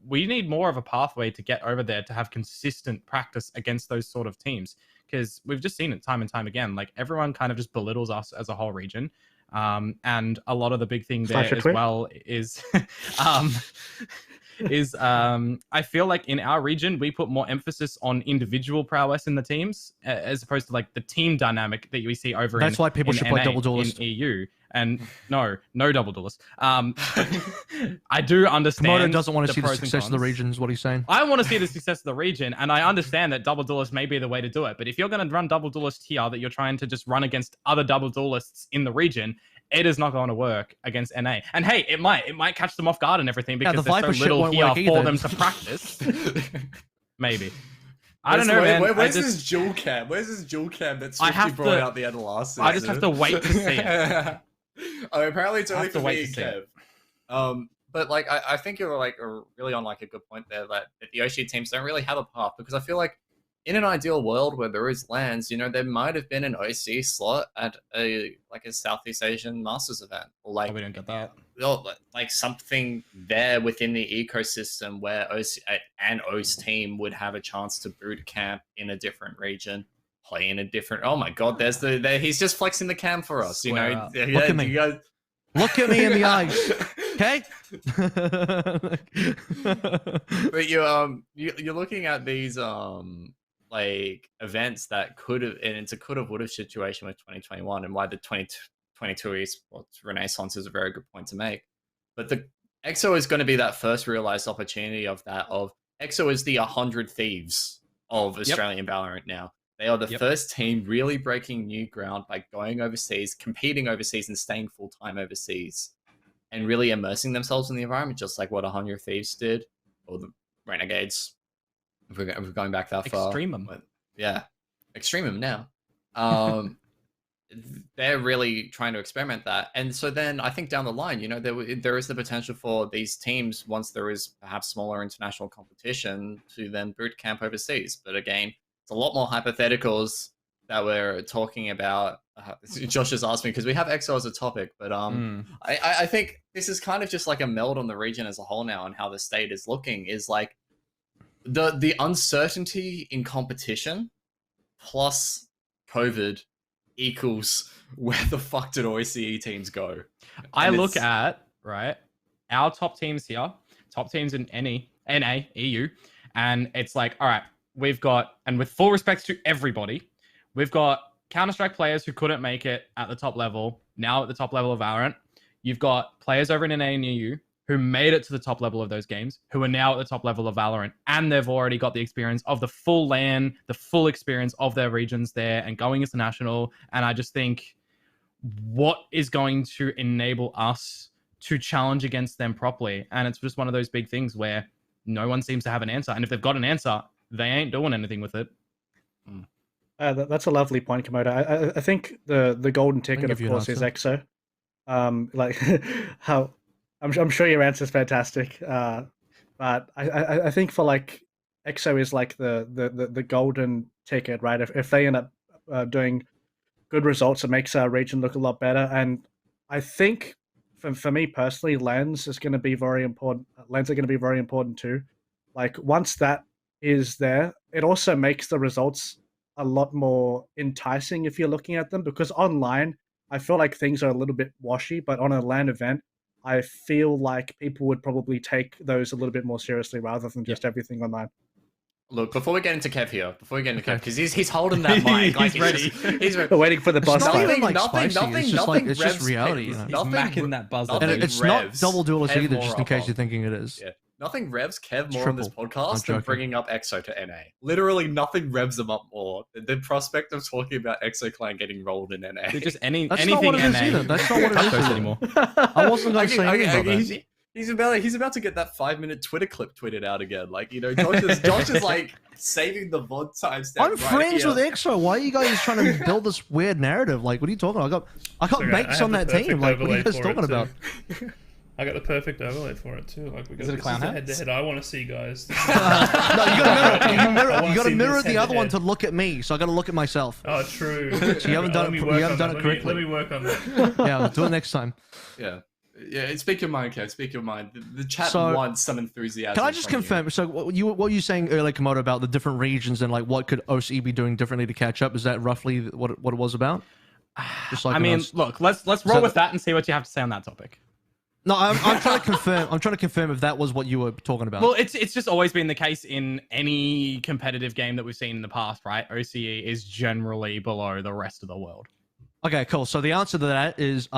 we need more of a pathway to get over there to have consistent practice against those sort of teams, because we've just seen it time and time again. Like, everyone kind of just belittles us as a whole region. And a lot of the big thing there as well is is I feel like in our region we put more emphasis on individual prowess in the teams as opposed to like the team dynamic that we see over. That's why people should play double duelist in EU. And no double duelist. I do understand. Komodo doesn't want to see the success of the region, is what he's saying. I want to see the success of the region, and I understand that double duelist may be the way to do it. But if you're going to run double duelist here, that you're trying to just run against other double duelists in the region, it is not going to work against NA. And hey, it might catch them off guard and everything because there's so little here for them to practice. Maybe. I don't know, man. Where's this dual cam? Where's this dual cam that Swifty brought out the end of last season? I just have to wait to see it. Apparently it's only for me, Kev. But like, I think you're like really on like a good point there that the OC teams don't really have a path, because I feel like in an ideal world where there is lands, you know, there might have been an OC slot at a Southeast Asian Masters event, or like we don't get that. Like something there within the ecosystem where an OC team would have a chance to boot camp in a different region. Play in a different. Oh my God! There's he's just flexing the cam for us. You know, look at me. Look at me in the eyes, okay? But you're looking at these like events that could have, and it's a could have would have situation with 2021, and why the 2022 esports renaissance is a very good point to make. But the EXO is going to be that first realized opportunity of that. EXO is the 100 Thieves of Australian Valorant now. They are the first team really breaking new ground by going overseas, competing overseas, and staying full-time overseas, and really immersing themselves in the environment, just like what 100 Thieves did, or the Renegades. If we're going back that far. Extremum. Yeah. Extremum now. They're really trying to experiment that. And so then I think down the line, you know, there is the potential for these teams, once there is perhaps smaller international competition, to then boot camp overseas. But again, it's a lot more hypotheticals that we're talking about. Josh has asked me because we have EXO as a topic, but I think this is kind of just like a meld on the region as a whole now, and how the state is looking is like the uncertainty in competition plus COVID equals where the fuck did OCE teams go? I look at our top teams here, top teams in NA, EU, and it's like, all right. We've got, and with full respect to everybody, we've got Counter-Strike players who couldn't make it at the top level, now at the top level of Valorant. You've got players over in NA and EU who made it to the top level of those games, who are now at the top level of Valorant, and they've already got the experience of the full LAN, the full experience of their regions there, and going international. And I just think, what is going to enable us to challenge against them properly? And it's just one of those big things where no one seems to have an answer. And if they've got an answer, they ain't doing anything with it. That's a lovely point, Komodo. I think the golden ticket, of course, is EXO. Like how I'm sure your answer is fantastic, but I think for like EXO is like the golden ticket, right? If they end up doing good results, it makes our region look a lot better. And I think for me personally, lens is going to be very important. Lens are going to be very important too. Like once that is there, it also makes the results a lot more enticing if you're looking at them, because online I feel like things are a little bit washy, but on a LAN event I feel like people would probably take those a little bit more seriously rather than just everything online. Look, before we get into Kev here, because he's holding that mic, like he's ready. He's waiting for the buzz. Nothing it's just reality. He's macking that buzz. And it's not double duelist either, just in case you're thinking it is. Yeah. Nothing revs Kev more on this podcast than bringing up EXO to NA. Literally nothing revs them up more. The prospect of talking about EXO Clan getting rolled in NA. Just That's anything not what it is NA. either. That's not what it is anymore. I wasn't going to say anything about that. He's about to get that 5-minute Twitter clip tweeted out again. Like, you know, Josh is like saving the VOD timestamp. I'm friends with EXO. Why are you guys trying to build this weird narrative? Like, what are you talking about? I got mates on that team. Like, what are you guys talking about? I got the perfect overlay for it too. Like, we got Is it a clown hat? Head-to-head. I want to see, guys. No, you got to mirror the other one to look at me. So I got to look at myself. Oh, true. So you haven't done it correctly. Let me work on that. Yeah, I'll do it next time. Yeah. Yeah, speak your mind, Kev. Speak your mind. The chat wants some enthusiasm. Can I just confirm? So what you were saying earlier, Komodo, about the different regions and like what could OCE be doing differently to catch up? Is that roughly what it was about? Just like I mean, look, let's roll with that and see what you have to say on that topic. No, I'm trying to confirm. I'm trying to confirm if that was what you were talking about. Well, it's just always been the case in any competitive game that we've seen in the past, right? OCE is generally below the rest of the world. Okay, cool. So the answer to that is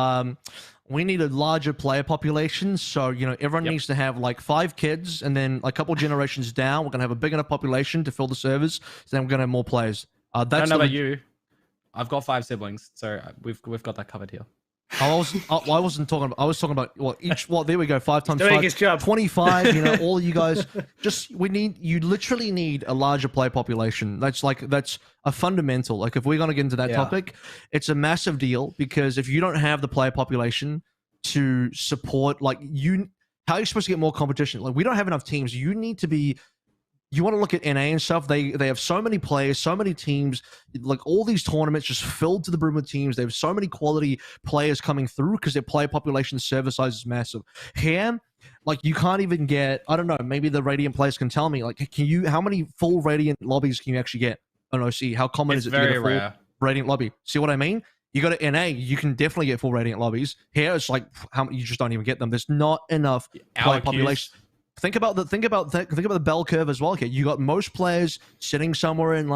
we need a larger player population. So, everyone needs to have like 5 kids, and then a couple generations down, we're going to have a big enough population to fill the servers. So then we're going to have more players. I don't know about you. I've got 5 siblings, so we've got that covered here. I wasn't talking about. I was talking about there we go. 5 times doing 5, his job. 25. All you guys. You literally need a larger player population. That's a fundamental. Like, if we're gonna get into that topic, it's a massive deal, because if you don't have the player population to support, how are you supposed to get more competition? Like, we don't have enough teams. You need to be. You want to look at NA and stuff. They have so many players, so many teams, like all these tournaments just filled to the brim with teams. They have so many quality players coming through because their player population server size is massive. Here, you can't even get, I don't know, maybe the Radiant players can tell me, how many full Radiant lobbies can you actually get on OC? How common is it to get a full Radiant lobby? See what I mean? You go to NA, you can definitely get full Radiant lobbies. Here, it's you just don't even get them. There's not enough player population. Think about the bell curve as well. Okay, you got most players sitting somewhere in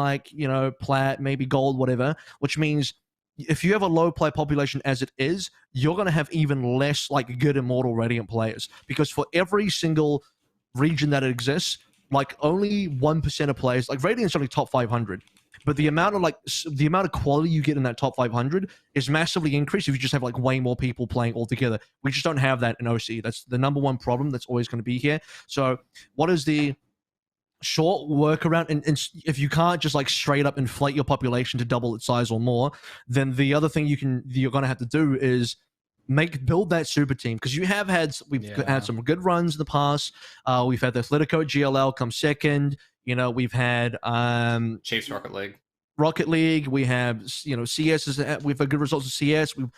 plat, maybe gold, whatever. Which means if you have a low player population as it is, you're gonna have even less good Immortal Radiant players, because for every single region that exists, only 1% of players, Radiant's only top 500. But the amount of quality you get in that top 500 is massively increased if you just have way more people playing all together. We just don't have that in OC. That's the number one problem that's always going to be here. So what is the short workaround? And if you can't just straight up inflate your population to double its size or more, then the other thing you're going to have to do is build that super team, because we've had some good runs in the past. We've had the Atletico GLL come second. We've had Chiefs Rocket League. We have CS. We've had good results in CS. We've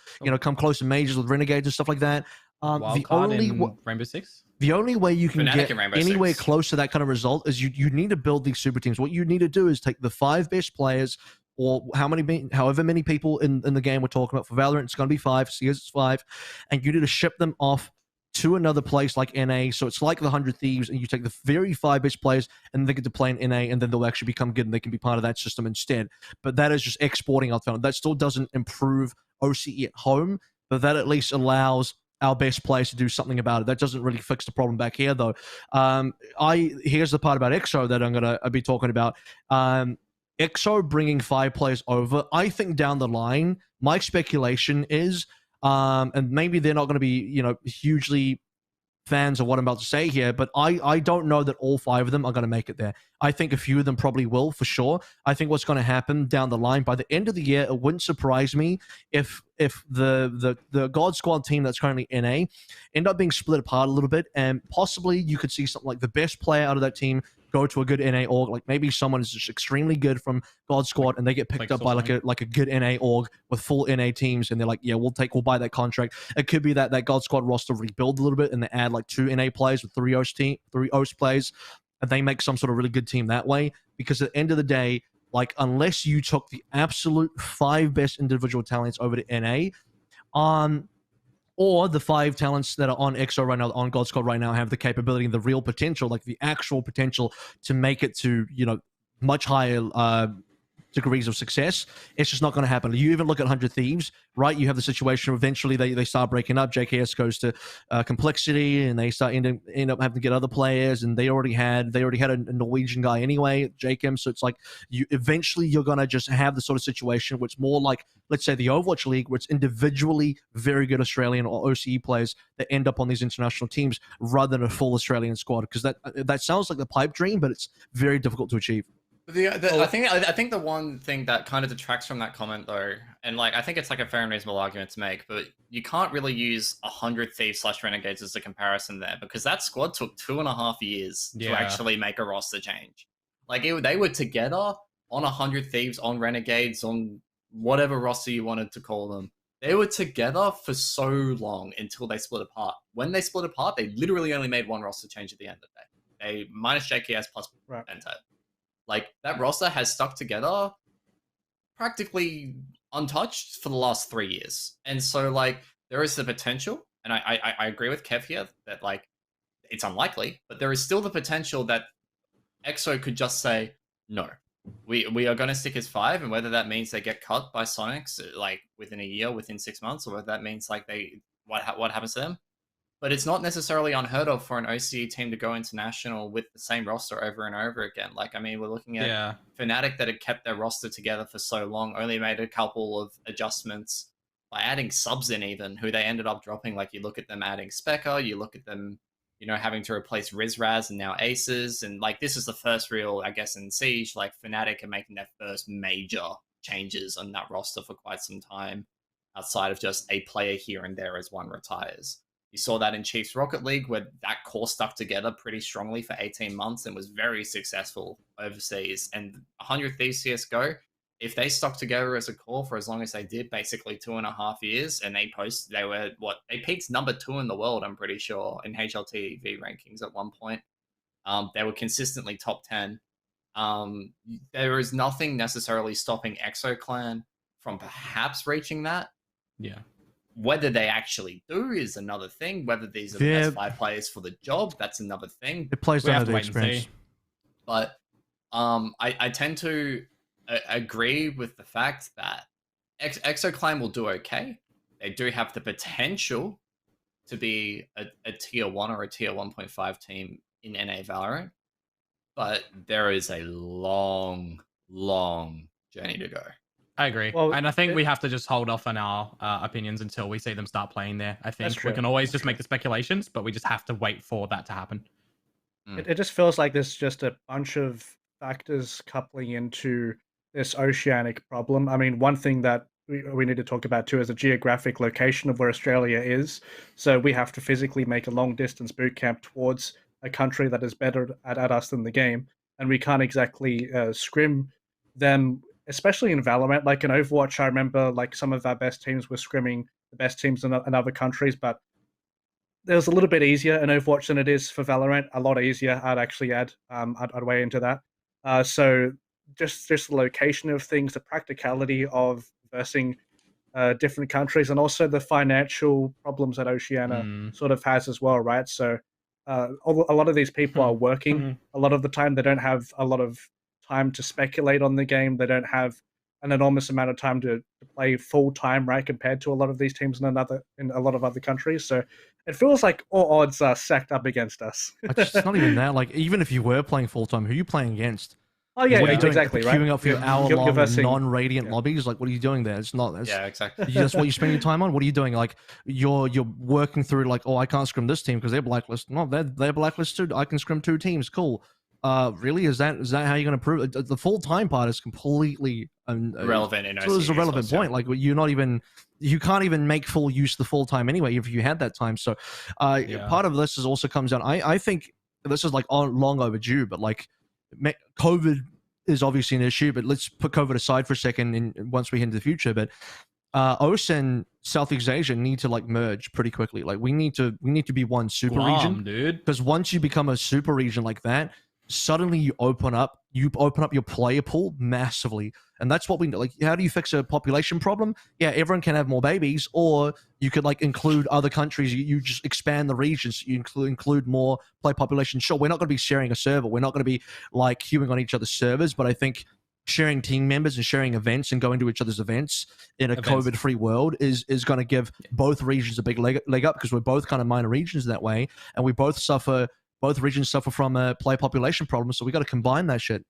come close to majors with Renegades and stuff like that. Rainbow Six. The only way you can Fnatic get and anywhere 6. close to that kind of result is you need to build these super teams. What you need to do is take the 5 best players, or however many people in the game we're talking about. For Valorant, it's going to be 5. CS, it's 5, and you need to ship them off to another place like NA. So it's like the 100 Thieves, and you take the very 5 best players, and they get to play in NA, and then they'll actually become good, and they can be part of that system instead. But that is just exporting out. That still doesn't improve OCE at home, but that at least allows our best players to do something about it. That doesn't really fix the problem back here, though. Here's the part about EXO that I'm going to be talking about. EXO bringing 5 players over, I think down the line, my speculation is, and maybe they're not going to be, hugely fans of what I'm about to say here, but I don't know that all 5 of them are going to make it there. I think a few of them probably will, for sure. I think what's going to happen down the line, by the end of the year, it wouldn't surprise me if the God Squad team that's currently NA end up being split apart a little bit, and possibly you could see something like the best player out of that team go to a good NA org. Maybe someone is just extremely good from God Squad, and they get picked up by like a good NA org with full NA teams, and they're like, yeah, we'll buy that contract. It could be that God Squad roster rebuild a little bit, and they add 2 NA players with 3 OS players, and they make some sort of really good team that way. Because at the end of the day, unless you took the absolute 5 best individual talents over to NA, or the 5 talents that are on EXO right now, on God Squad right now, have the capability and the real potential, the actual potential to make it to, much higher degrees of success, it's just not going to happen. You even look at 100 Thieves, right? You have the situation where eventually they start breaking up. JKS goes to Complexity, and they end up having to get other players, and they already had a Norwegian guy anyway, Jakem. So it's you're going to just have the sort of situation where it's more like, let's say, the Overwatch League, where it's individually very good Australian or OCE players that end up on these international teams rather than a full Australian squad, because that sounds like the pipe dream, but it's very difficult to achieve. I think the one thing that kind of detracts from that comment, though, and I think it's a fair and reasonable argument to make, but you can't really use 100 Thieves / Renegades as a comparison there, because that squad took 2.5 years to actually make a roster change. They were together on 100 Thieves, on Renegades, on whatever roster you wanted to call them. They were together for so long until they split apart. When they split apart, they literally only made one roster change at the end of the day. They minus JKS plus Bentet. That roster has stuck together practically untouched for the last 3 years. And so, there is the potential and I agree with Kev here that like it's unlikely, but there is still the potential that EXO could just say no. We are going to stick as 5, and whether that means they get cut by Sonics like within a year, within 6 months, or whether that means like what happens to them. But it's not necessarily unheard of for an OCE team to go international with the same roster over and over again. Like, I mean, we're looking at Fnatic that had kept their roster together for so long, only made a couple of adjustments by adding subs in even, who they ended up dropping. Like, you look at them adding Specker, you look at them, you know, having to replace Rizraz and now Aces. And, like, this is the first real, I guess, in Siege, like, Fnatic are making their first major changes on that roster for quite some time, outside of just a player here and there as one retires. You saw that in Chiefs Rocket League, where that core stuck together pretty strongly for 18 months and was very successful overseas. And 100 Thieves CSGO, if they stuck together as a core for as long as they did, basically 2.5 years, and they peaked number 2 in the world, I'm pretty sure, in HLTV rankings at one point. They were consistently top 10. There is nothing necessarily stopping EXOClan from perhaps reaching that. Yeah. Whether they actually do is another thing. Whether these are the best 5 players for the job, that's another thing. It plays down to the experience. But I tend to agree with the fact that EXOClan will do okay. They do have the potential to be a tier 1 or a tier 1.5 team in NA Valorant. But there is a long, long journey to go. I agree. Well, and I think we have to just hold off on our opinions until we see them start playing there. I think we can always just make the speculations, but we just have to wait for that to happen. It just feels like there's just a bunch of factors coupling into this oceanic problem. I mean, one thing that we need to talk about too is the geographic location of where Australia is. So we have to physically make a long distance boot camp towards a country that is better at us than the game. And we can't exactly scrim them, especially in Valorant. Like in Overwatch, I remember like some of our best teams were scrimming the best teams in other countries, but it was a little bit easier in Overwatch than it is for Valorant. A lot easier, I'd actually add. I'd weigh into that. So just the location of things, the practicality of versing different countries, and also the financial problems that Oceania sort of has as well, right? So a lot of these people are working a lot of the time. They don't have a lot of time to speculate on the game. They don't have an enormous amount of time to play full time, right? Compared to a lot of these teams in a lot of other countries. So it feels like all odds are stacked up against us. It's not even that. Like, even if you were playing full time, who are you playing against? Oh yeah, what are you doing? Exactly. Queuing up for your hour-long versing, non-radiant lobbies. Like, what are you doing there? It's not. Yeah, exactly. That's what you're spending your time on. What are you doing? Like, you're working through like, oh, I can't scrim this team because they're blacklisted. No, they're blacklisted. I can scrim 2 teams. Cool. Really? Is that how you're going to prove it? The full-time part is completely irrelevant. It was a relevant point. Like, you can't even make full use of the full-time anyway if you had that time. So part of this also comes down. I think this is like long overdue, but like COVID is obviously an issue, but let's put COVID aside for a second and once we head into the future. But OS and Southeast Asia need to like merge pretty quickly. Like we need to be one super region, dude. Because once you become a super region like that, suddenly you open up your player pool massively. And that's what we like. How do you fix a population problem? Yeah, everyone can have more babies, or you could like include other countries. You just expand the regions. You include more play population. Sure, we're not going to be sharing a server. We're not going to be like queuing on each other's servers. But I think sharing team members and sharing events and going to each other's events in a COVID-free world is going to give both regions a big leg up, because we're both kind of minor regions that way, and we both regions suffer from a play population problem. So we got to combine that shit.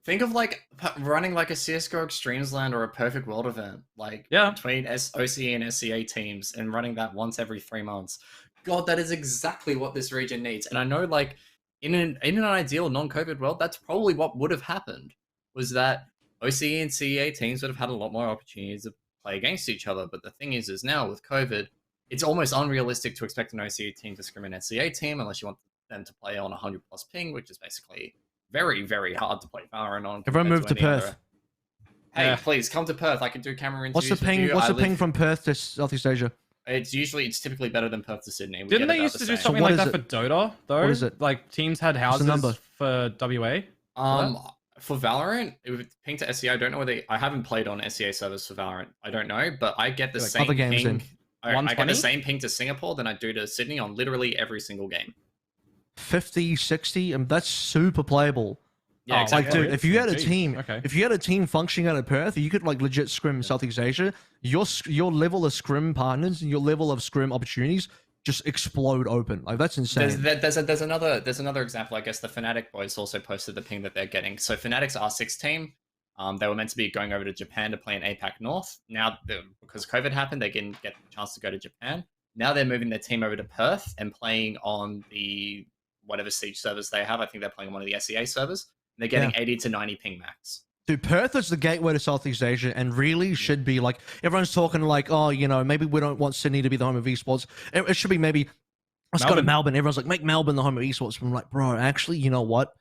Think of like running like a CSGO Extremesland or a Perfect World event, like between OCE and SCA teams, and running that once every 3 months. God, that is exactly what this region needs. And I know, like in an ideal non-COVID world, that's probably what would have happened. Was that OCE and CEA teams would have had a lot more opportunities to play against each other. But the thing is now with COVID, it's almost unrealistic to expect an OCE team to scrim an SCA team unless you want them to play on 100+ ping, which is basically very, very hard to play Valorant on. Everyone move to Perth. Hey, please come to Perth. I can do camera interviews. What's the ping? What's the ping from Perth to Southeast Asia? It's typically better than Perth to Sydney. Didn't they used to do something like that for Dota though? What is it? Like teams had houses for WA. For Valorant, it would ping to SCA. I don't know whether I haven't played on SCA servers for Valorant. I don't know, but I get the same other games ping. I get the same ping to Singapore than I do to Sydney on literally every single game. 50, 60, and that's super playable. Yeah, exactly. Like, dude, if you had a team, okay. if you had a team functioning out of Perth, you could like legit scrim Southeast Asia. Your level of scrim partners and your level of scrim opportunities just explode open. Like that's insane. There's another example. I guess the Fnatic boys also posted the ping that they're getting. So Fnatic's R6 team, they were meant to be going over to Japan to play in APAC North. Now, because COVID happened, they didn't get the chance to go to Japan. Now they're moving their team over to Perth and playing on the whatever Siege servers they have. I think they're playing on one of the SEA servers. They're getting 80 to 90 ping max. Dude, Perth is the gateway to Southeast Asia and really should be like, everyone's talking like, oh, you know, maybe we don't want Sydney to be the home of esports. It should be maybe, let's go to Melbourne. Everyone's like, make Melbourne the home of esports. I'm like, bro, actually, you know what?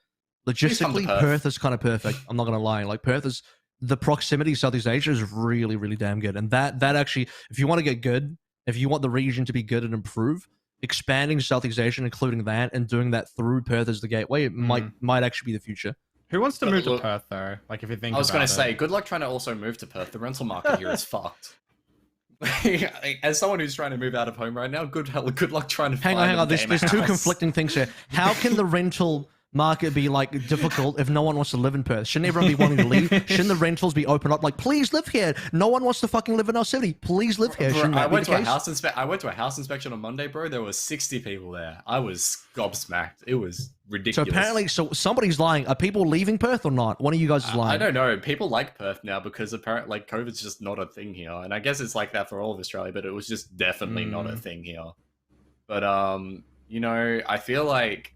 Logistically, Perth is kind of perfect. I'm not going to lie. Like, Perth is, the proximity to Southeast Asia is really, really damn good. And that actually, if you want to get good, if you want the region to be good and improve, expanding Southeast Asia, including that, and doing that through Perth as the gateway, it might actually be the future. Who wants to move to Perth though? Like if you think I was going to say, good luck trying to also move to Perth. The rental market here is fucked. As someone who's trying to move out of home right now, good luck trying to hang on. There's two conflicting things here. How can the rental market be like difficult if no one wants to live in Perth? Shouldn't everyone be wanting to leave? Shouldn't the rentals be open up? Like, please live here. No one wants to fucking live in our city. Please live here. Bro, I went to a house inspection on Monday, bro. There were 60 people there. I was gobsmacked. It was ridiculous. So apparently, somebody's lying. Are people leaving Perth or not? One of you guys is lying. I don't know. People like Perth now because apparently, like, COVID's just not a thing here, and I guess it's like that for all of Australia. But it was just definitely not a thing here. But you know, I feel like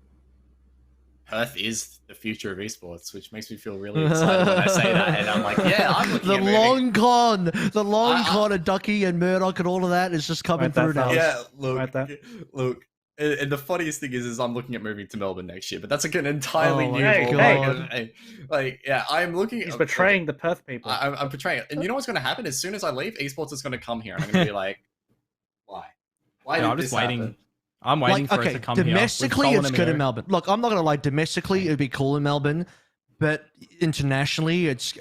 Perth is the future of esports, which makes me feel really excited when I say that. And I'm like, yeah, I'm looking at long con of Ducky and Murdoch and all of that is just coming through now. Yeah, look. And the funniest thing is I'm looking at moving to Melbourne next year, but that's like an entirely new ball. Like, yeah, I'm looking. He's betraying the Perth people. I'm betraying it. And you know what's going to happen? As soon as I leave, esports is going to come here, and I'm going to be like, why? Why did this happen? I'm waiting for it to come domestically, it's good in Melbourne. Look, I'm not gonna lie. Domestically, it'd be cool in Melbourne, but internationally, it's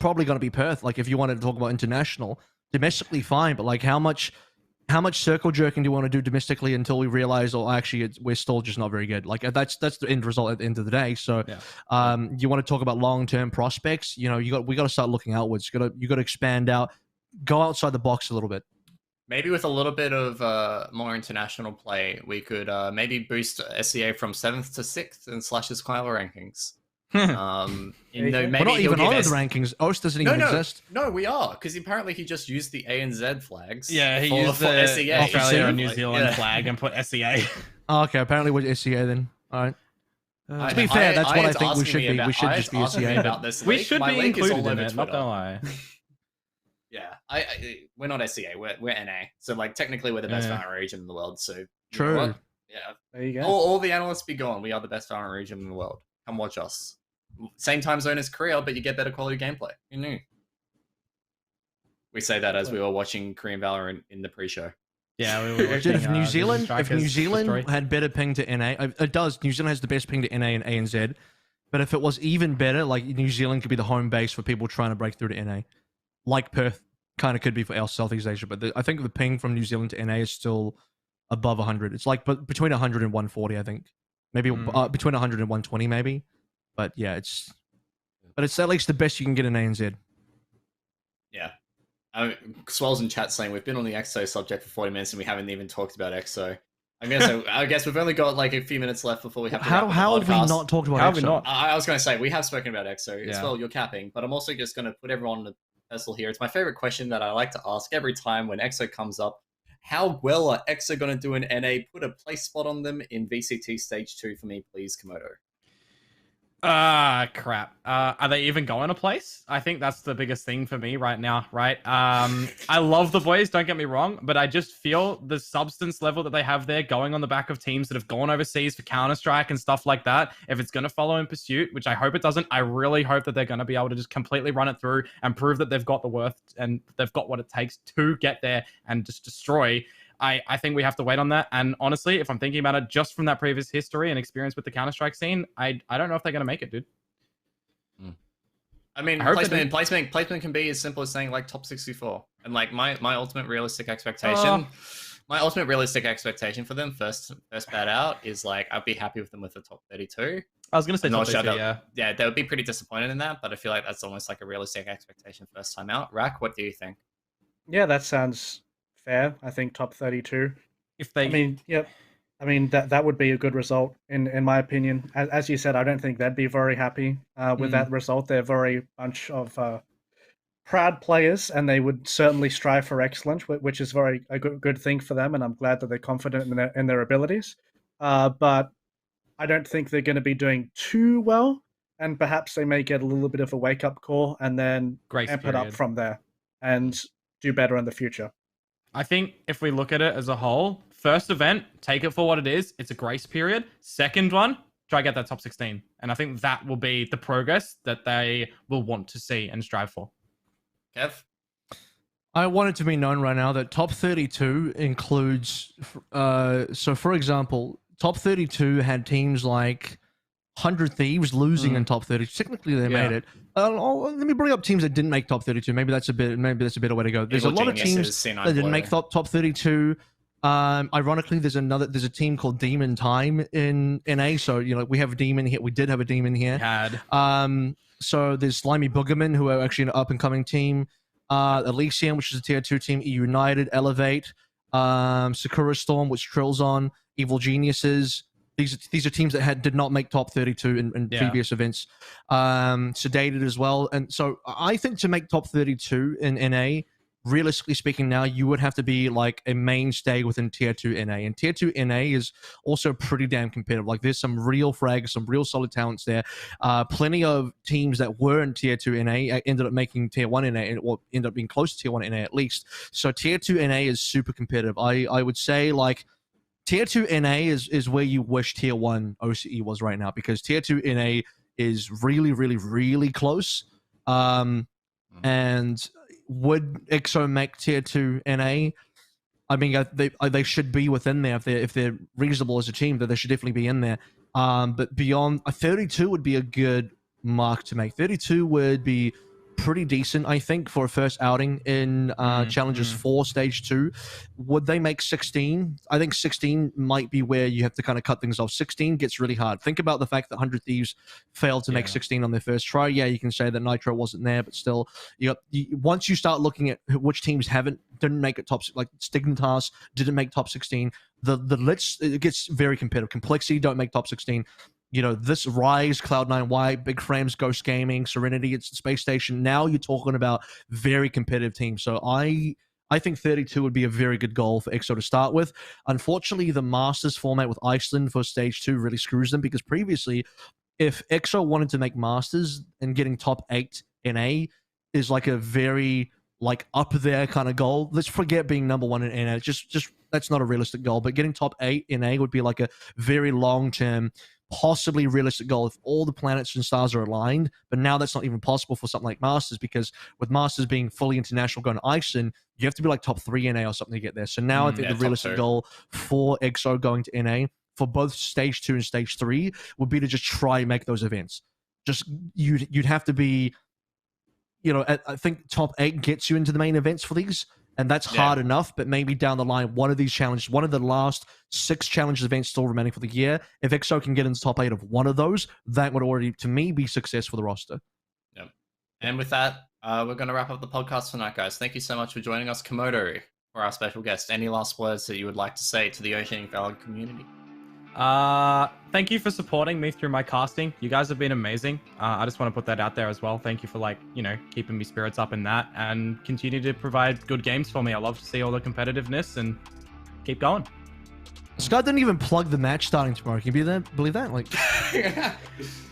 probably gonna be Perth. Like, if you wanted to talk about international, domestically, fine. But like, how much circle jerking do you want to do domestically until we realize, oh, actually, we're still just not very good. Like, that's the end result at the end of the day. So, you want to talk about long term prospects? You know, we got to start looking outwards. You got to expand out, go outside the box a little bit. Maybe with a little bit of more international play, we could maybe boost SEA from 7th to 6th in Slash's Kyler rankings. We're not even on the rankings. OS doesn't even exist. No, we are, because apparently he just used the A and Z flags. Yeah, he used the SEA. Australia and New Zealand flag and put SEA. Oh, okay, apparently we're SEA then. All right. To be fair, that's what I think we should be. We should just be SEA. We should be included in it, not gonna lie. Yeah, we're not SEA, we're NA. So like technically we're the best Valorant region in the world. So true. Yeah. There you go. All the analysts be gone. We are the best Valorant region in the world. Come watch us. Same time zone as Korea, but you get better quality gameplay. Who knew? We say that as we were watching Korean Valorant in the pre-show. Yeah, we were watching, if New Zealand had better ping to NA, it does. New Zealand has the best ping to NA and ANZ. But if it was even better, like New Zealand could be the home base for people trying to break through to NA. Like Perth kind of could be for our Southeast Asia, but I think the ping from New Zealand to NA is still above 100. It's like between 100 and 140, I think. Maybe between 100 and 120, maybe. But yeah, it's at least the best you can get in ANZ. Yeah. Swells in chat saying we've been on the EXO subject for 40 minutes and we haven't even talked about EXO. I guess we've only got like a few minutes left before we have to wrap up the How have we not talked about EXO? I was going to say, we have spoken about EXO as well. You're capping, but I'm also just going to put everyone on the pedestal here. It's my favorite question that I like to ask every time when EXO comes up. How well are EXO going to do in NA? Put a place spot on them in VCT Stage 2 for me, please, Komodo. Crap. Are they even going to place? I think that's the biggest thing for me right now, right? I love the boys, don't get me wrong, but I just feel the substance level that they have there going on the back of teams that have gone overseas for Counter-Strike and stuff like that. If it's going to follow in Pursuit, which I hope it doesn't, I really hope that they're going to be able to just completely run it through and prove that they've got the worth and they've got what it takes to get there and just destroy. I think we have to wait on that. And honestly, if I'm thinking about it just from that previous history and experience with the Counter-Strike scene, I don't know if they're going to make it, dude. I mean, placement can be as simple as saying like top 64. And like my ultimate realistic expectation, for them first bat out is like I'd be happy with them with the top 32. I was gonna say top 32, yeah, they would be pretty disappointed in that, but I feel like that's almost like a realistic expectation first time out. Rack, what do you think? Yeah, that sounds fair. I think top 32. If they, I mean that would be a good result in my opinion. As you said, I don't think they'd be very happy with that result. They're very bunch of proud players, and they would certainly strive for excellence, which is a good thing for them. And I'm glad that they're confident in their abilities. But I don't think they're going to be doing too well, and perhaps they may get a little bit of a wake up call and then amp it up from there and do better in the future. I think if we look at it as a whole, first event, take it for what it is. It's a grace period. Second one, try to get that top 16. And I think that will be the progress that they will want to see and strive for. Kev? I want it to be known right now that top 32 includes, so for example, top 32 had teams like 100 Thieves losing in top 30. Technically, they made it. Let me bring up teams that didn't make top 32. Maybe that's a better way to go. There's a lot of teams that didn't make top 32. Ironically, there's a team called Demon Time in NA. So we have a demon here. We did have a demon here. So there's Slimy Boogerman, who are actually an up and coming team. Elysium, which is a tier 2 team. United, Elevate, Sakura Storm, which Trill's on. Evil Geniuses. These are teams that did not make top 32 in previous events. Sedated as well. And so I think to make top 32 in NA, realistically speaking now, you would have to be like a mainstay within tier 2 NA. And tier 2 NA is also pretty damn competitive. Like there's some real frags, some real solid talents there. Plenty of teams that were in tier 2 NA ended up making tier 1 NA, or ended up being close to tier 1 NA at least. So tier 2 NA is super competitive. I would say like tier 2 NA is where you wish tier 1 OCE was right now, because tier 2 NA is really, really, really close. And would EXO make tier 2 NA? I mean, they should be within there if they're reasonable as a team. That they should definitely be in there. But beyond 32 would be a good mark to make. 32 would be pretty decent, I think, for a first outing in Challenges 4 Stage 2. Would they make 16? I think 16 might be where you have to kind of cut things off. 16 gets really hard. Think about the fact that 100 Thieves failed to make 16 on their first try. Yeah, you can say that Nitro wasn't there, but still, once you start looking at which teams didn't make it top, like Stignitas didn't make top 16, it gets very competitive. Complexity don't make top 16. This Rise, Cloud9, Y, Big Frames, Ghost Gaming, Serenity, it's Space Station. Now you're talking about very competitive teams. So I think 32 would be a very good goal for EXO to start with. Unfortunately, the Masters format with Iceland for Stage 2 really screws them, because previously, if EXO wanted to make Masters, and getting top 8 NA is like a very up there kind of goal. Let's forget being number 1 in NA. Just that's not a realistic goal. But getting top 8 NA would be like a very long-term, possibly realistic goal if all the planets and stars are aligned. But now that's not even possible for something like Masters, because with Masters being fully international going to Iceland, you have to be like top 3 NA or something to get there. So now I think the realistic goal for EXO going to NA for both Stage 2 and Stage 3 would be to just try and make those events. Just you'd have to be, I think top 8 gets you into the main events for these. And that's hard enough, but maybe down the line, one of these challenges, one of the last 6 challenges events still remaining for the year, if EXO can get into top 8 of one of those, that would already, to me, be success for the roster. Yep. And with that, we're going to wrap up the podcast tonight, guys. Thank you so much for joining us, Komodo, for our special guest. Any last words that you would like to say to the Oceanic VALORANT community? Thank you for supporting me through my casting. You guys have been amazing. I just want to put that out there as well. Thank you for keeping me spirits up in that, and continue to provide good games for me. I love to see all the competitiveness, and keep going. Scott didn't even plug the match starting tomorrow. Can you believe that?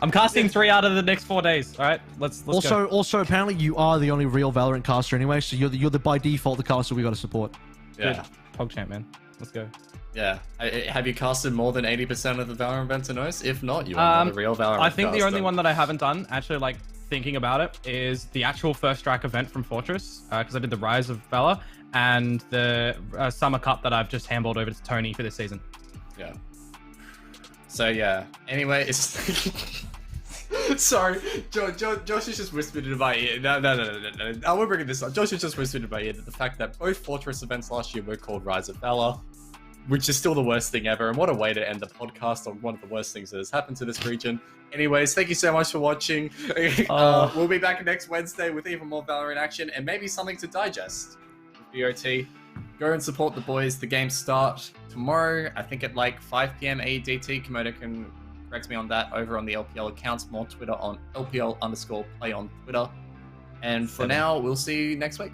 I'm casting 3 out of the next 4 days. All right, let's go. Also, apparently you are the only real Valorant caster anyway, so you're the by default the caster we got to support. Yeah, PogChamp, man. Let's go. Yeah. Have you casted more than 80% of the Valorant events in OS? If not, you are not a real Valorant I think caster. the only one that I haven't done, actually, thinking about it, is the actual first strike event from Fortress, because I did the Rise of Valor, and the Summer Cup that I've just handballed over to Tony for this season. Yeah. So, yeah. Anyway, Sorry, Josh has just whispered in my ear. No. I won't bring this up. Josh has just whispered in my ear that the fact that both Fortress events last year were called Rise of Valor, which is still the worst thing ever. And what a way to end the podcast on one of the worst things that has happened to this region. Anyways, thank you so much for watching. We'll be back next Wednesday with even more Valorant action and maybe something to digest. BOT. Go and support the boys. The games start tomorrow, I think at like 5 p.m. AEDT. Komodo can correct me on that over on the LPL accounts. More Twitter on LPL_play on Twitter. And for now, we'll see you next week.